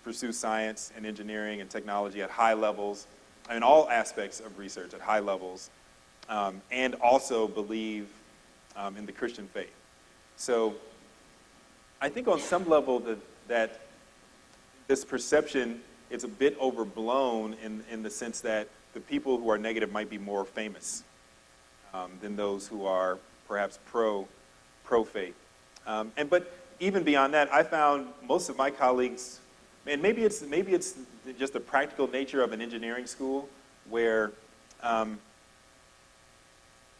pursue science and engineering and technology at high levels, in all aspects of research at high levels, and also believe in the Christian faith. So I think on some level that this perception is a bit overblown in the sense that the people who are negative might be more famous than those who are perhaps pro-faith. But even beyond that, I found most of my colleagues, and maybe it's just the practical nature of an engineering school where,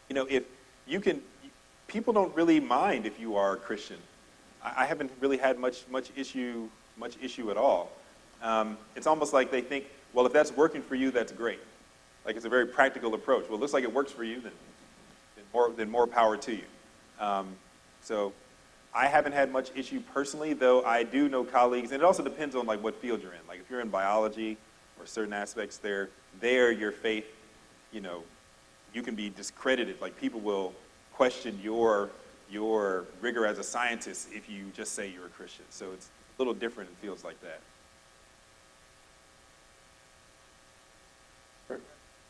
if you can, people don't really mind if you are a Christian. I haven't really had much issue at all. It's almost like they think, well, if that's working for you, that's great. Like it's a very practical approach. Well, it looks like it works for you, then more power to you. So I haven't had much issue personally, though I do know colleagues, and it also depends on like what field you're in. Like if you're in biology or certain aspects there your faith, you can be discredited. Like people will question your rigor as a scientist if you just say you're a Christian. So it's a little different in fields like that.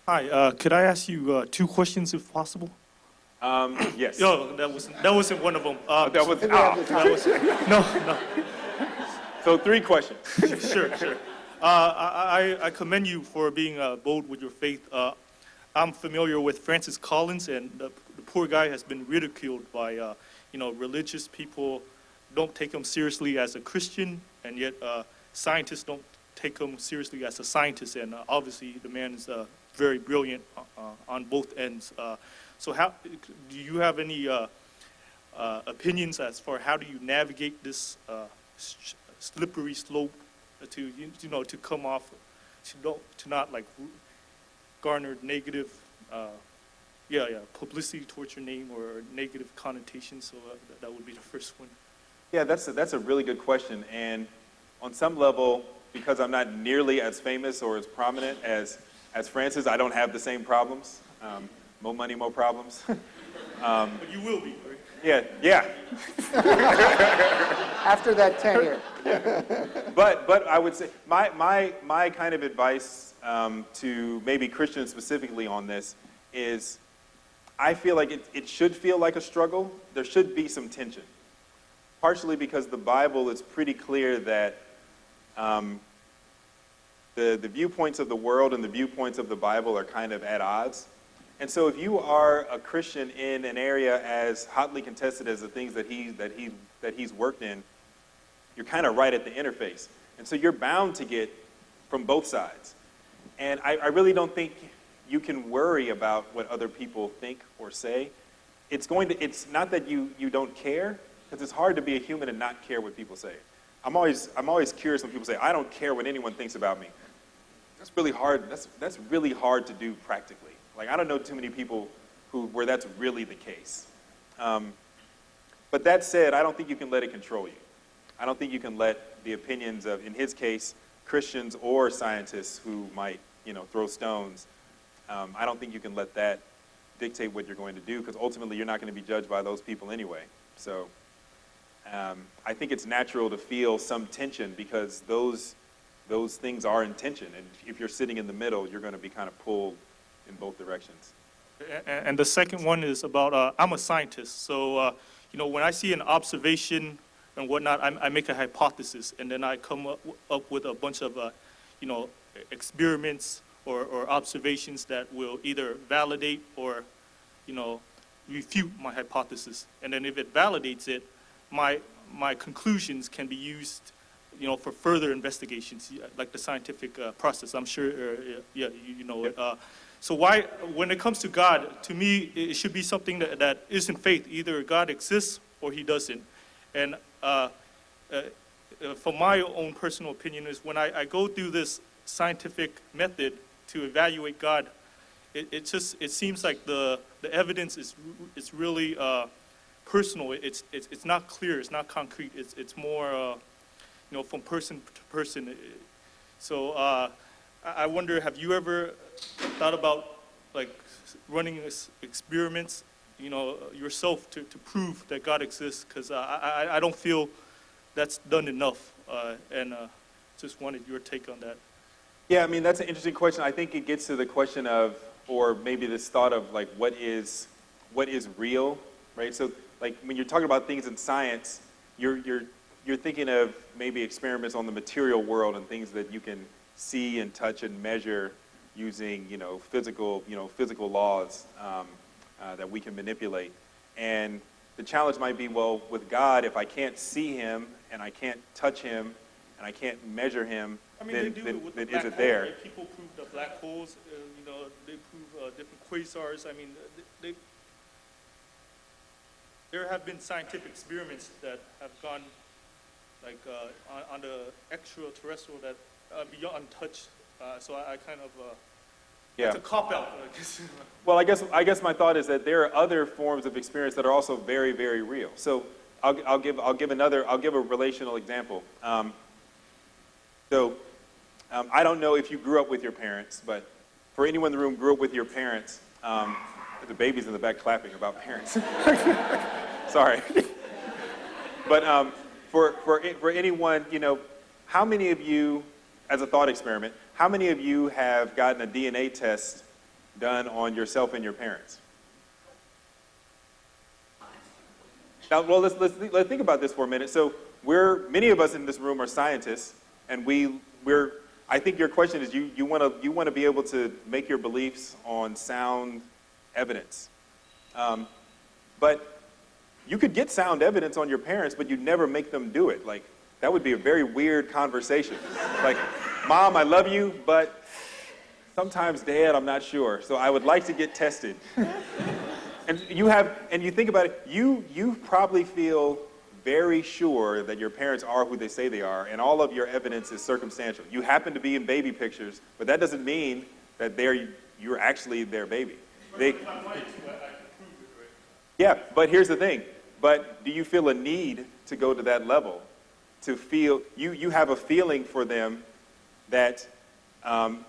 Hi, could I ask you 2 questions if possible? Yes. No, that wasn't one of them. That was, no. So 3 questions. Sure. I commend you for being bold with your faith. I'm familiar with Francis Collins, and the poor guy has been ridiculed by, religious people don't take him seriously as a Christian, and yet scientists don't take him seriously as a scientist. And obviously, the man is very brilliant on both ends. So how do you have any opinions as far how do you navigate this slippery slope to come off, to not like garner negative publicity towards your name or negative connotations? So that would be the first one. Yeah, that's a really good question. And on some level, because I'm not nearly as famous or as prominent as As Francis, I don't have the same problems. More money, more problems. But you will be, right? Yeah. After that tenure. But I would say my kind of advice to maybe Christians specifically on this is I feel like it should feel like a struggle. There should be some tension. Partially because the Bible is pretty clear that the viewpoints of the world and the viewpoints of the Bible are kind of at odds. And so if you are a Christian in an area as hotly contested as the things that he's worked in, you're kind of right at the interface. And so you're bound to get from both sides. And I really don't think you can worry about what other people think or say. It's not that you don't care, because it's hard to be a human and not care what people say. I'm always curious when people say, I don't care what anyone thinks about me. That's really hard. That's really hard to do practically. Like, I don't know too many people where that's really the case. But that said, I don't think you can let it control you. I don't think you can let the opinions of, in his case, Christians or scientists who might, throw stones. I don't think you can let that dictate what you're going to do, because ultimately you're not going to be judged by those people anyway. So I think it's natural to feel some tension, because those things are in tension. And if you're sitting in the middle, you're going to be kind of pulled in both directions. And the second one is about, I'm a scientist, so, when I see an observation and whatnot, I make a hypothesis, and then I come up with a bunch of, experiments or observations that will either validate or, refute my hypothesis. And then if it validates it, my conclusions can be used, for further investigations, like the scientific process. I'm sure, you know it. So when it comes to God, to me, it should be something that isn't faith. Either God exists or he doesn't. And from my own personal opinion is when I go through this scientific method to evaluate God, it seems like the evidence is really personal. It's not clear. It's not concrete. It's more from person to person. So I wonder, have you ever thought about like running experiments, yourself to prove that God exists? Because I don't feel that's done enough, and just wanted your take on that. Yeah, I mean, that's an interesting question. I think it gets to the question of, or maybe this thought of like, what is real, right? So like when you're talking about things in science, you're thinking of maybe experiments on the material world and things that you can see and touch and measure using, physical laws that we can manipulate. And the challenge might be, well, with God, if I can't see him and I can't touch him and I can't measure him, then is it there? Right? People prove the black holes, they prove different quasars. I mean, there have been scientific experiments that have gone like on the extraterrestrial that beyond touch. So I kind of it's a cop-out, I guess. Well, I guess my thought is that there are other forms of experience that are also very, very real. So I'll give a relational example. I don't know if you grew up with your parents, but for anyone in the room grew up with your parents, the baby's in the back clapping about parents. Sorry. But for anyone, how many of you, as a thought experiment, how many of you have gotten a DNA test done on yourself and your parents? Now, well, let's think about this for a minute. So many of us in this room are scientists, and I think your question is you want to be able to make your beliefs on sound evidence. But you could get sound evidence on your parents, but you'd never make them do it. Like, that would be a very weird conversation. Like, Mom, I love you, but sometimes, Dad, I'm not sure. So I would like to get tested. And you think about it, you probably feel very sure that your parents are who they say they are, and all of your evidence is circumstantial. You happen to be in baby pictures, but that doesn't mean that you're actually their baby. Yeah, but here's the thing. But do you feel a need to go to that level? To feel, you have a feeling for them that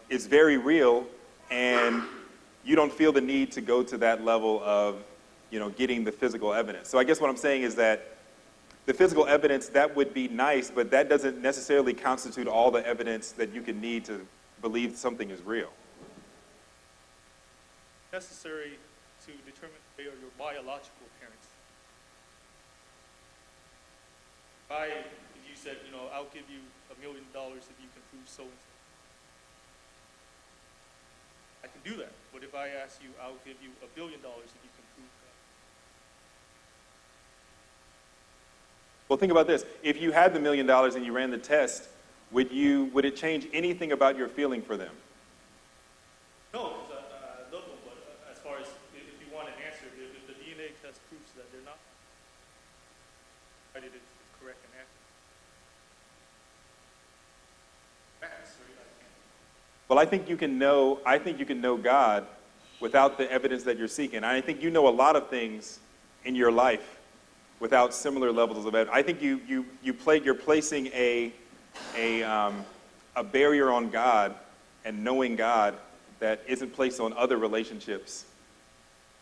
is very real, and you don't feel the need to go to that level of, getting the physical evidence. So I guess what I'm saying is that the physical evidence, that would be nice, but that doesn't necessarily constitute all the evidence that you can need to believe something is real. Necessary to determine they are your biological parents. If you said, I'll give you $1 million if you can prove so and so. I can do that, but if I ask you, I'll give you $1 billion if you can prove that. Well, think about this. If you had the $1 million and you ran the test, would it change anything about your feeling for them? No, because I love them, but as far as if you want an answer, if the DNA test proves that they're not, it's correct and accurate. Well, I think you can know God without the evidence that you're seeking. I think you know a lot of things in your life without similar levels of evidence. I think you're placing a barrier on God and knowing God that isn't placed on other relationships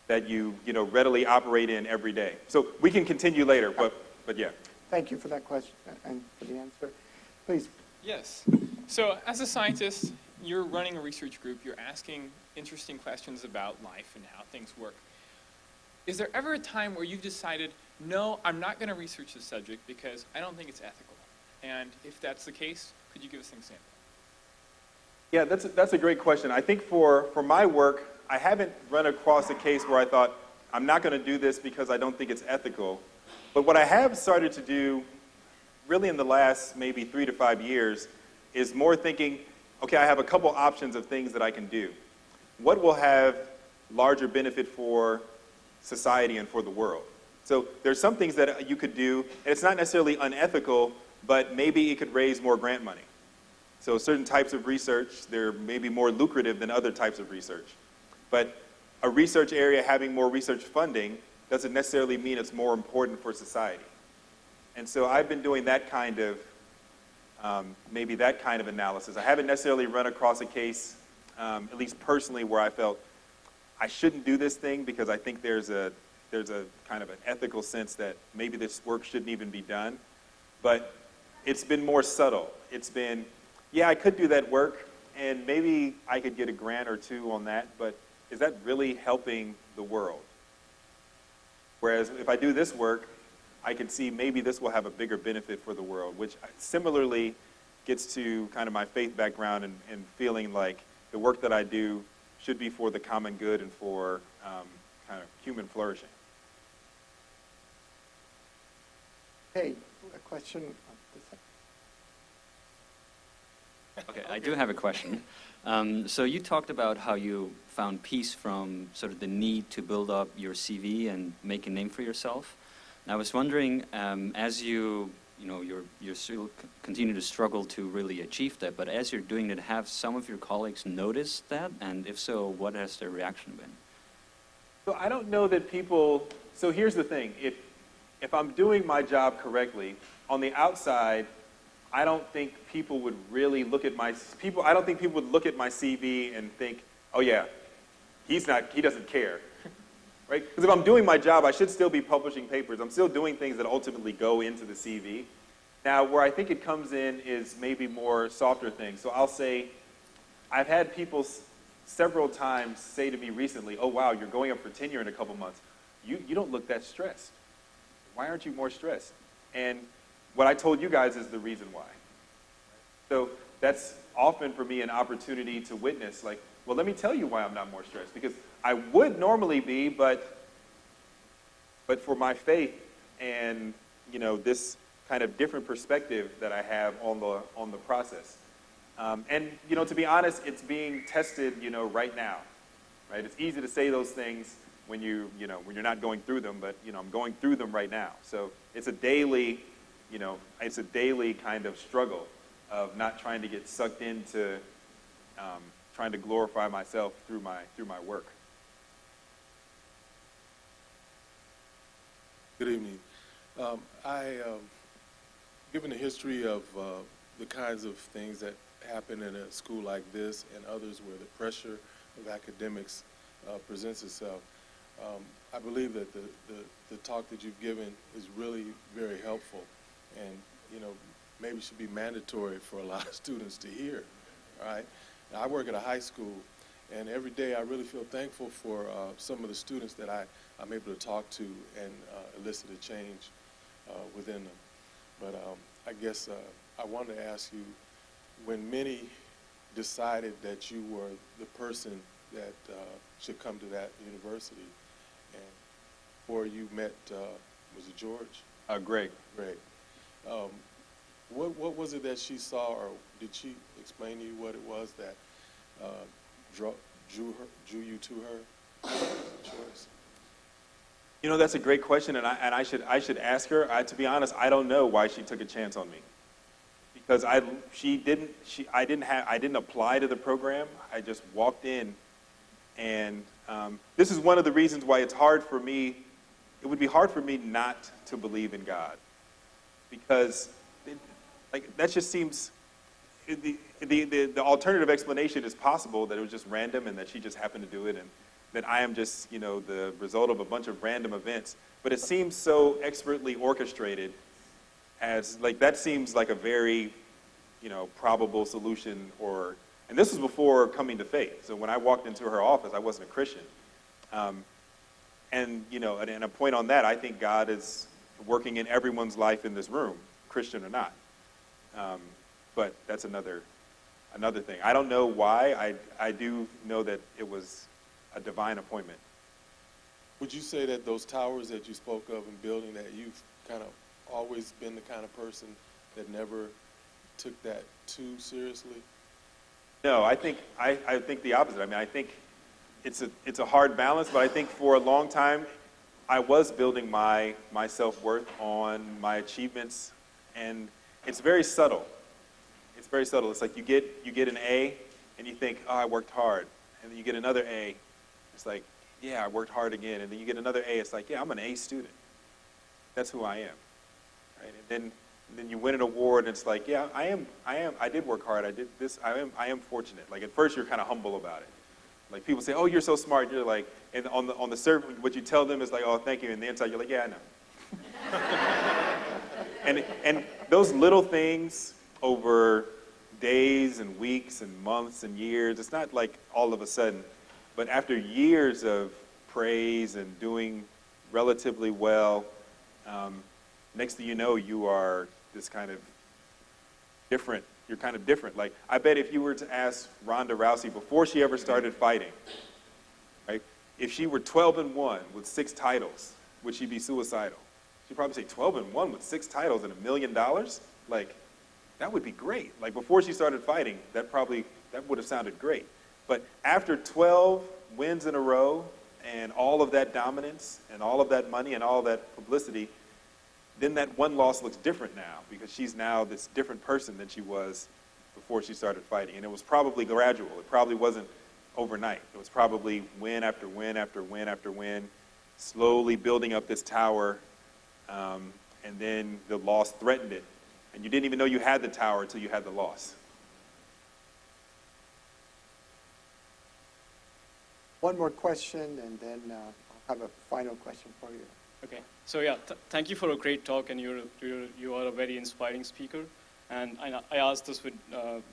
that you readily operate in every day. So we can continue later, but yeah. Thank you for that question and for the answer. Please. Yes. So as a scientist, you're running a research group, you're asking interesting questions about life and how things work. Is there ever a time where you've decided, no, I'm not going to research this subject because I don't think it's ethical? And if that's the case, could you give us an example? Yeah, that's a great question. I think for my work, I haven't run across a case where I thought, I'm not going to do this because I don't think it's ethical. But what I have started to do, really in the last maybe 3 to 5 years, is more thinking, okay, I have a couple options of things that I can do. What will have larger benefit for society and for the world? So there's some things that you could do, and it's not necessarily unethical, but maybe it could raise more grant money. So certain types of research, they're maybe more lucrative than other types of research. But a research area having more research funding doesn't necessarily mean it's more important for society. And so I've been doing that kind of, maybe that kind of analysis. I haven't necessarily run across a case, at least personally, where I felt I shouldn't do this thing because I think there's a kind of an ethical sense that maybe this work shouldn't even be done. But it's been more subtle. It's been, yeah, I could do that work, and maybe I could get a grant or two on that, but is that really helping the world? Whereas if I do this work, I can see maybe this will have a bigger benefit for the world, which similarly gets to kind of my faith background and feeling like the work that I do should be for the common good and for kind of human flourishing. Hey, a question. Okay, I do have a question. So you talked about how you found peace from sort of the need to build up your CV and make a name for yourself. And I was wondering, as you still continue to struggle to really achieve that, but as you're doing it, have some of your colleagues noticed that? And if so, what has their reaction been? So I don't know that people, so here's the thing, if I'm doing my job correctly, on the outside, I don't think people would really look at I don't think people would look at my CV and think, oh yeah, he doesn't care, right? Because if I'm doing my job, I should still be publishing papers. I'm still doing things that ultimately go into the CV. Now, where I think it comes in is maybe more softer things. So I'll say, I've had people several times say to me recently, oh wow, you're going up for tenure in a couple months. You don't look that stressed. Why aren't you more stressed? And what I told you guys is the reason why. So that's often for me an opportunity to witness, like, well, let me tell you why I'm not more stressed. Because I would normally be, but for my faith and this kind of different perspective that I have on the process. And to be honest, it's being tested right now. Right? It's easy to say those things when you're not going through them, but I'm going through them right now. So it's a daily kind of struggle of not trying to get sucked into trying to glorify myself through my work. Good evening. Given the history of the kinds of things that happen in a school like this and others where the pressure academics presents itself. I believe that the talk that you've given is really very helpful, and maybe should be mandatory for a lot of students to hear. All right. Now, I work at a high school, and every day I really feel thankful for some of the students that I'm able to talk to and elicit a change within them. But I guess I wanted to ask you, when Minnie decided that you were the person that should come to that university, and before you met, was it George? Greg. Greg. What was it that she saw, or did she explain to you what it was that drew you to her choice? That's a great question, and I should ask her. To be honest, I don't know why she took a chance on me, because I didn't apply to the program. I just walked in, and this is one of the reasons why it's hard for me. It would be hard for me not to believe in God, because that just seems. The alternative explanation is possible, that it was just random and that she just happened to do it, and that I am just, the result of a bunch of random events. But it seems so expertly orchestrated, as that seems like a very, probable solution. And this was before coming to faith. So when I walked into her office, I wasn't a Christian. And a point on that, I think God is working in everyone's life in this room, Christian or not. But that's another thing. I don't know why. I do know that it was a divine appointment. Would you say that those towers that you spoke of in building, that you've kind of always been the kind of person that never took that too seriously? No, I think the opposite. I mean, I think it's a hard balance, but I think for a long time I was building my self-worth on my achievements, and it's very subtle. It's very subtle. It's like you get an A, and you think, oh, I worked hard. And then you get another A. It's like, yeah, I worked hard again. And then you get another A. It's like, yeah, I'm an A student. That's who I am. Right? And then you win an award, and it's like, yeah, I did work hard. I did this. I am fortunate. Like, at first you're kind of humble about it. Like, people say, oh, you're so smart. And you're like, and on the surface, what you tell them is like, oh, thank you. And the inside, you're like, yeah, I know. and those little things over days and weeks and months and years, it's not like all of a sudden, but after years of praise and doing relatively well, next thing you know, you are this kind of different. You're kind of different. Like, I bet if you were to ask Ronda Rousey before she ever started fighting, right, if she were 12-1 with 6 titles, would she be suicidal? She'd probably say 12-1 with 6 titles and $1 million? Like, that would be great. Like, before she started fighting, that would have sounded great. But after 12 wins in a row and all of that dominance and all of that money and all of that publicity, then that one loss looks different now, because she's now this different person than she was before she started fighting. And it was probably gradual. It probably wasn't overnight. It was probably win after win after win after win, slowly building up this tower, and then the loss threatened it. And you didn't even know you had the tower until you had the loss. One more question, and then I'll have a final question for you. Okay, so yeah, thank you for a great talk, and you are a very inspiring speaker. And I ask this with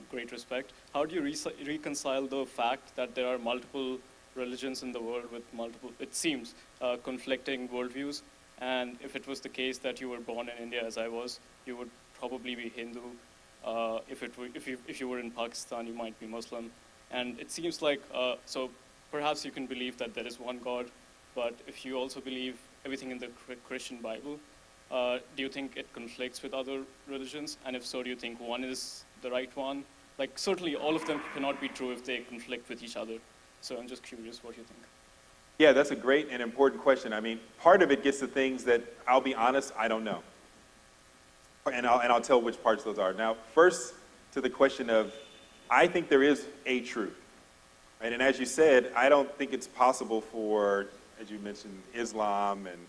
great respect. How do you reconcile the fact that there are multiple religions in the world with multiple, it seems, conflicting worldviews? And if it was the case that you were born in India, as I was, you would probably be Hindu. If you were in Pakistan, you might be Muslim. And it seems like, so perhaps you can believe that there is one God, but if you also believe everything in the Christian Bible, do you think it conflicts with other religions? And if so, do you think one is the right one? Like, certainly all of them cannot be true if they conflict with each other. So I'm just curious what you think. Yeah, that's a great and important question. I mean, part of it gets to things that, I'll be honest, I don't know. And I'll tell which parts those are. Now, first, to the question of, I think there is a truth. Right? And as you said, I don't think it's possible for, as you mentioned, Islam and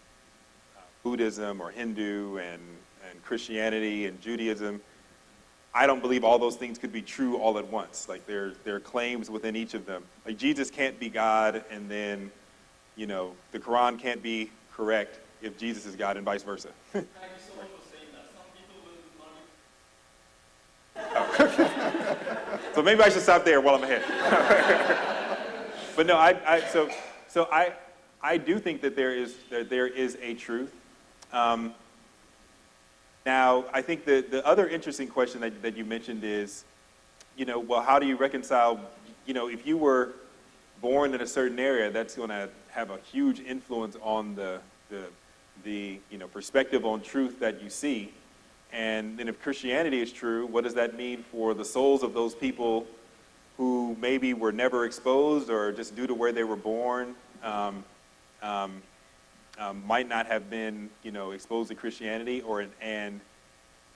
Buddhism or Hindu and Christianity and Judaism. I don't believe all those things could be true all at once. Like there are claims within each of them. Like Jesus can't be God, and then, you know, the Quran can't be correct if Jesus is God, and vice versa. Thank you so much for saying that. Some people will not be. So maybe I should stop there while I'm ahead. But no, I do think that there is a truth. Now, I think the other interesting question that you mentioned is, you know, well, how do you reconcile, you know, if you were born in a certain area, that's going to have a huge influence on the you know, perspective on truth that you see. And then if Christianity is true, what does that mean for the souls of those people who maybe were never exposed, or just due to where they were born, might not have been, you know, exposed to Christianity, and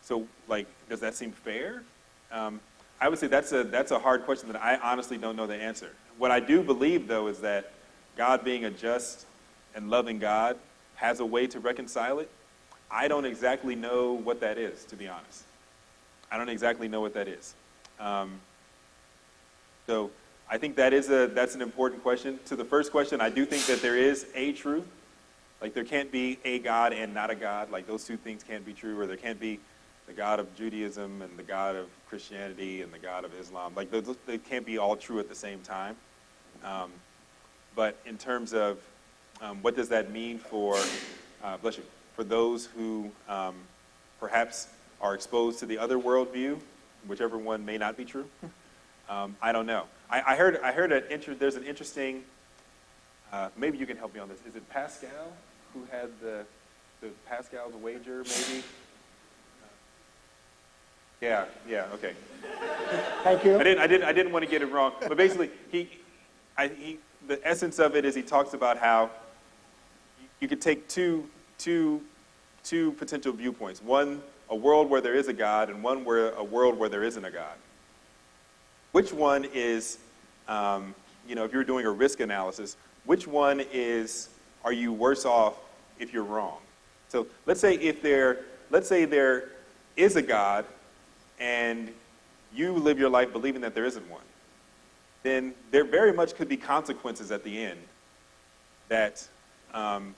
so, like, does that seem fair? I would say that's a hard question that I honestly don't know the answer. What I do believe, though, is that God, being a just and loving God, has a way to reconcile it. I don't exactly know what that is, to be honest. I don't exactly know what that is. So I think that's an important question. To the first question, I do think that there is a truth. Like, there can't be a God and not a God. Like, those two things can't be true, or there can't be the God of Judaism and the God of Christianity and the God of Islam. Like, they can't be all true at the same time. But in terms of what does that mean for, bless you, for those who perhaps are exposed to the other worldview, whichever one may not be true, I don't know. I heard there's an interesting, maybe you can help me on this. Is it Pascal who had the Pascal's wager, maybe? Yeah, okay. Thank you. I didn't want to get it wrong, but basically, the essence of it is he talks about how you could take two potential viewpoints. One, a world where there is a God, and one a world where there isn't a God. Which one is, you know, if you're doing a risk analysis, which one are you worse off if you're wrong? So let's say there is a God, and you live your life believing that there isn't one, then there very much could be consequences at the end that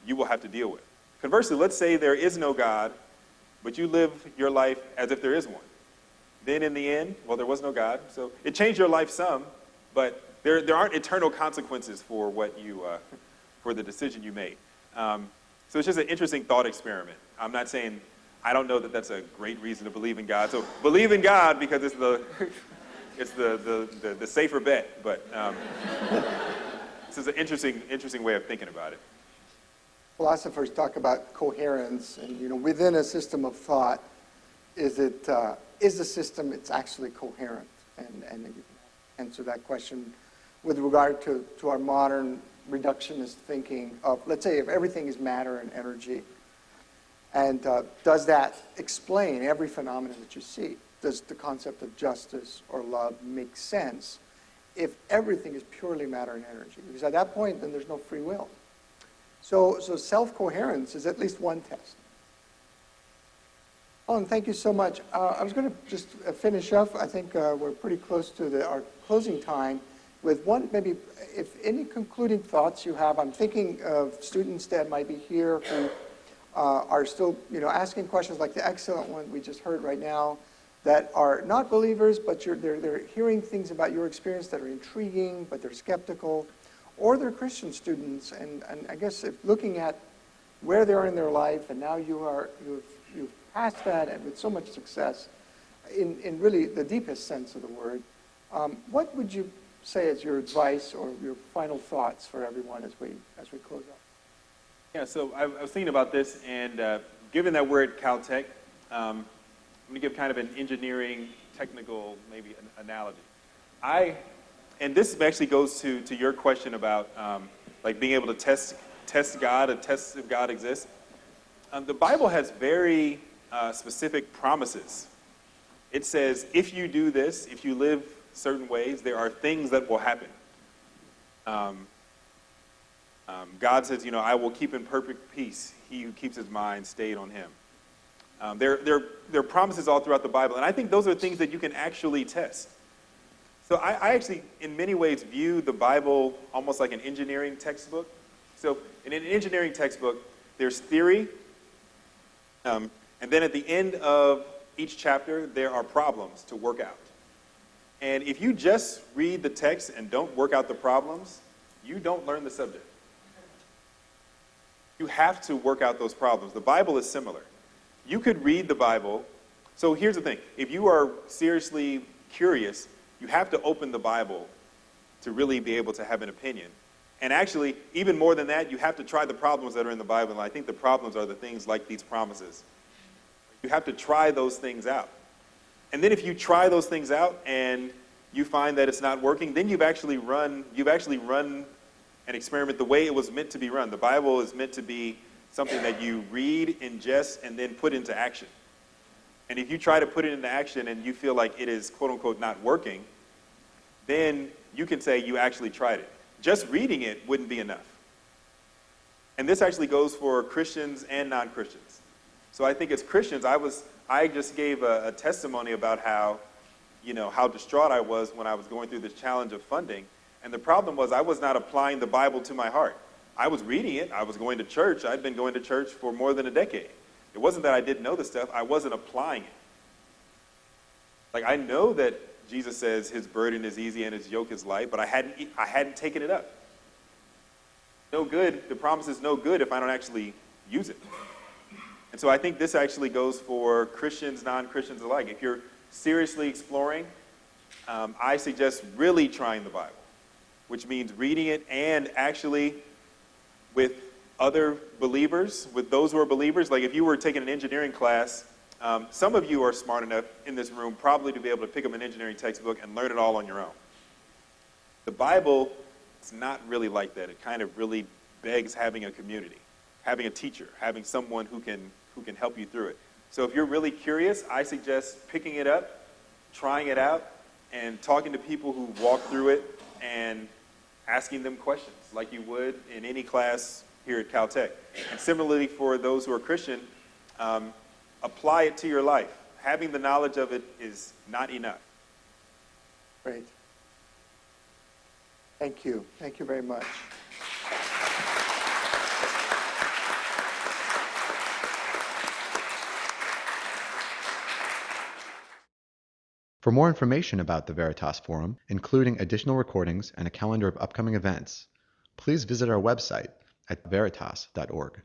you will have to deal with. Conversely, let's say there is no God, but you live your life as if there is one. Then in the end, well, there was no God, so it changed your life some, but there aren't eternal consequences for for the decision you made. So it's just an interesting thought experiment. I'm not saying, I don't know that that's a great reason to believe in God. So believe in God because it's the safer bet. But this is an interesting way of thinking about it. Philosophers talk about coherence, and, you know, within a system of thought, is the system it's actually coherent? And you can answer that question with regard to our modern reductionist thinking of, let's say, if everything is matter and energy, and does that explain every phenomenon that you see? Does the concept of justice or love make sense if everything is purely matter and energy? Because at that point, then there's no free will. So self-coherence is at least one test. Cullen, thank you so much. I was going to just finish up. I think we're pretty close to our closing time with one, maybe, if any concluding thoughts you have. I'm thinking of students that might be here who are still, you know, asking questions like the excellent one we just heard right now, that are not believers, but they're hearing things about your experience that are intriguing, but they're skeptical, or they're Christian students, and I guess if looking at where they are in their life, and now you've passed that, and with so much success, in really the deepest sense of the word, what would you say as your advice or your final thoughts for everyone as we close up? Yeah, so I was thinking about this, and given that we're at Caltech, I'm going to give kind of an engineering, technical, maybe an analogy. And this actually goes to your question about like being able to test God, and test if God exists. The Bible has very specific promises. It says, if you do this, if you live certain ways, there are things that will happen. God says, you know, I will keep in perfect peace he who keeps his mind stayed on him. There are promises all throughout the Bible, and I think those are things that you can actually test. So I actually, in many ways, view the Bible almost like an engineering textbook. So in an engineering textbook, there's theory, and then at the end of each chapter, there are problems to work out. And if you just read the text and don't work out the problems, you don't learn the subject. You have to work out those problems. The Bible is similar. You could read the Bible. So here's the thing. If you are seriously curious, you have to open the Bible to really be able to have an opinion. And actually, even more than that, you have to try the problems that are in the Bible. And I think the problems are the things like these promises. You have to try those things out. And then if you try those things out and you find that it's not working, then you've actually run an experiment the way it was meant to be run. The Bible is meant to be something that you read, ingest, and then put into action. And if you try to put it into action and you feel like it is, quote unquote, not working, then you can say you actually tried it. Just reading it wouldn't be enough. And this actually goes for Christians and non-Christians. So I think as Christians, I just gave a testimony about how distraught I was when I was going through this challenge of funding. And the problem was I was not applying the Bible to my heart. I was reading it. I was going to church. I'd been going to church for more than a decade. It wasn't that I didn't know the stuff. I wasn't applying it. Like, I know that Jesus says his burden is easy and his yoke is light, but I hadn't taken it up. No good. The promise is no good if I don't actually use it. And so I think this actually goes for Christians, non-Christians alike. If you're seriously exploring, I suggest really trying the Bible, which means reading it and actually with other believers, with those who are believers. Like if you were taking an engineering class, some of you are smart enough in this room probably to be able to pick up an engineering textbook and learn it all on your own. The Bible is not really like that. It kind of really begs having a community, having a teacher, having someone who can help you through it. So if you're really curious, I suggest picking it up, trying it out, and talking to people who walk through it and asking them questions like you would in any class here at Caltech. And similarly for those who are Christian, apply it to your life. Having the knowledge of it is not enough. Great. Thank you. Thank you very much. For more information about the Veritas Forum, including additional recordings and a calendar of upcoming events, please visit our website at veritas.org.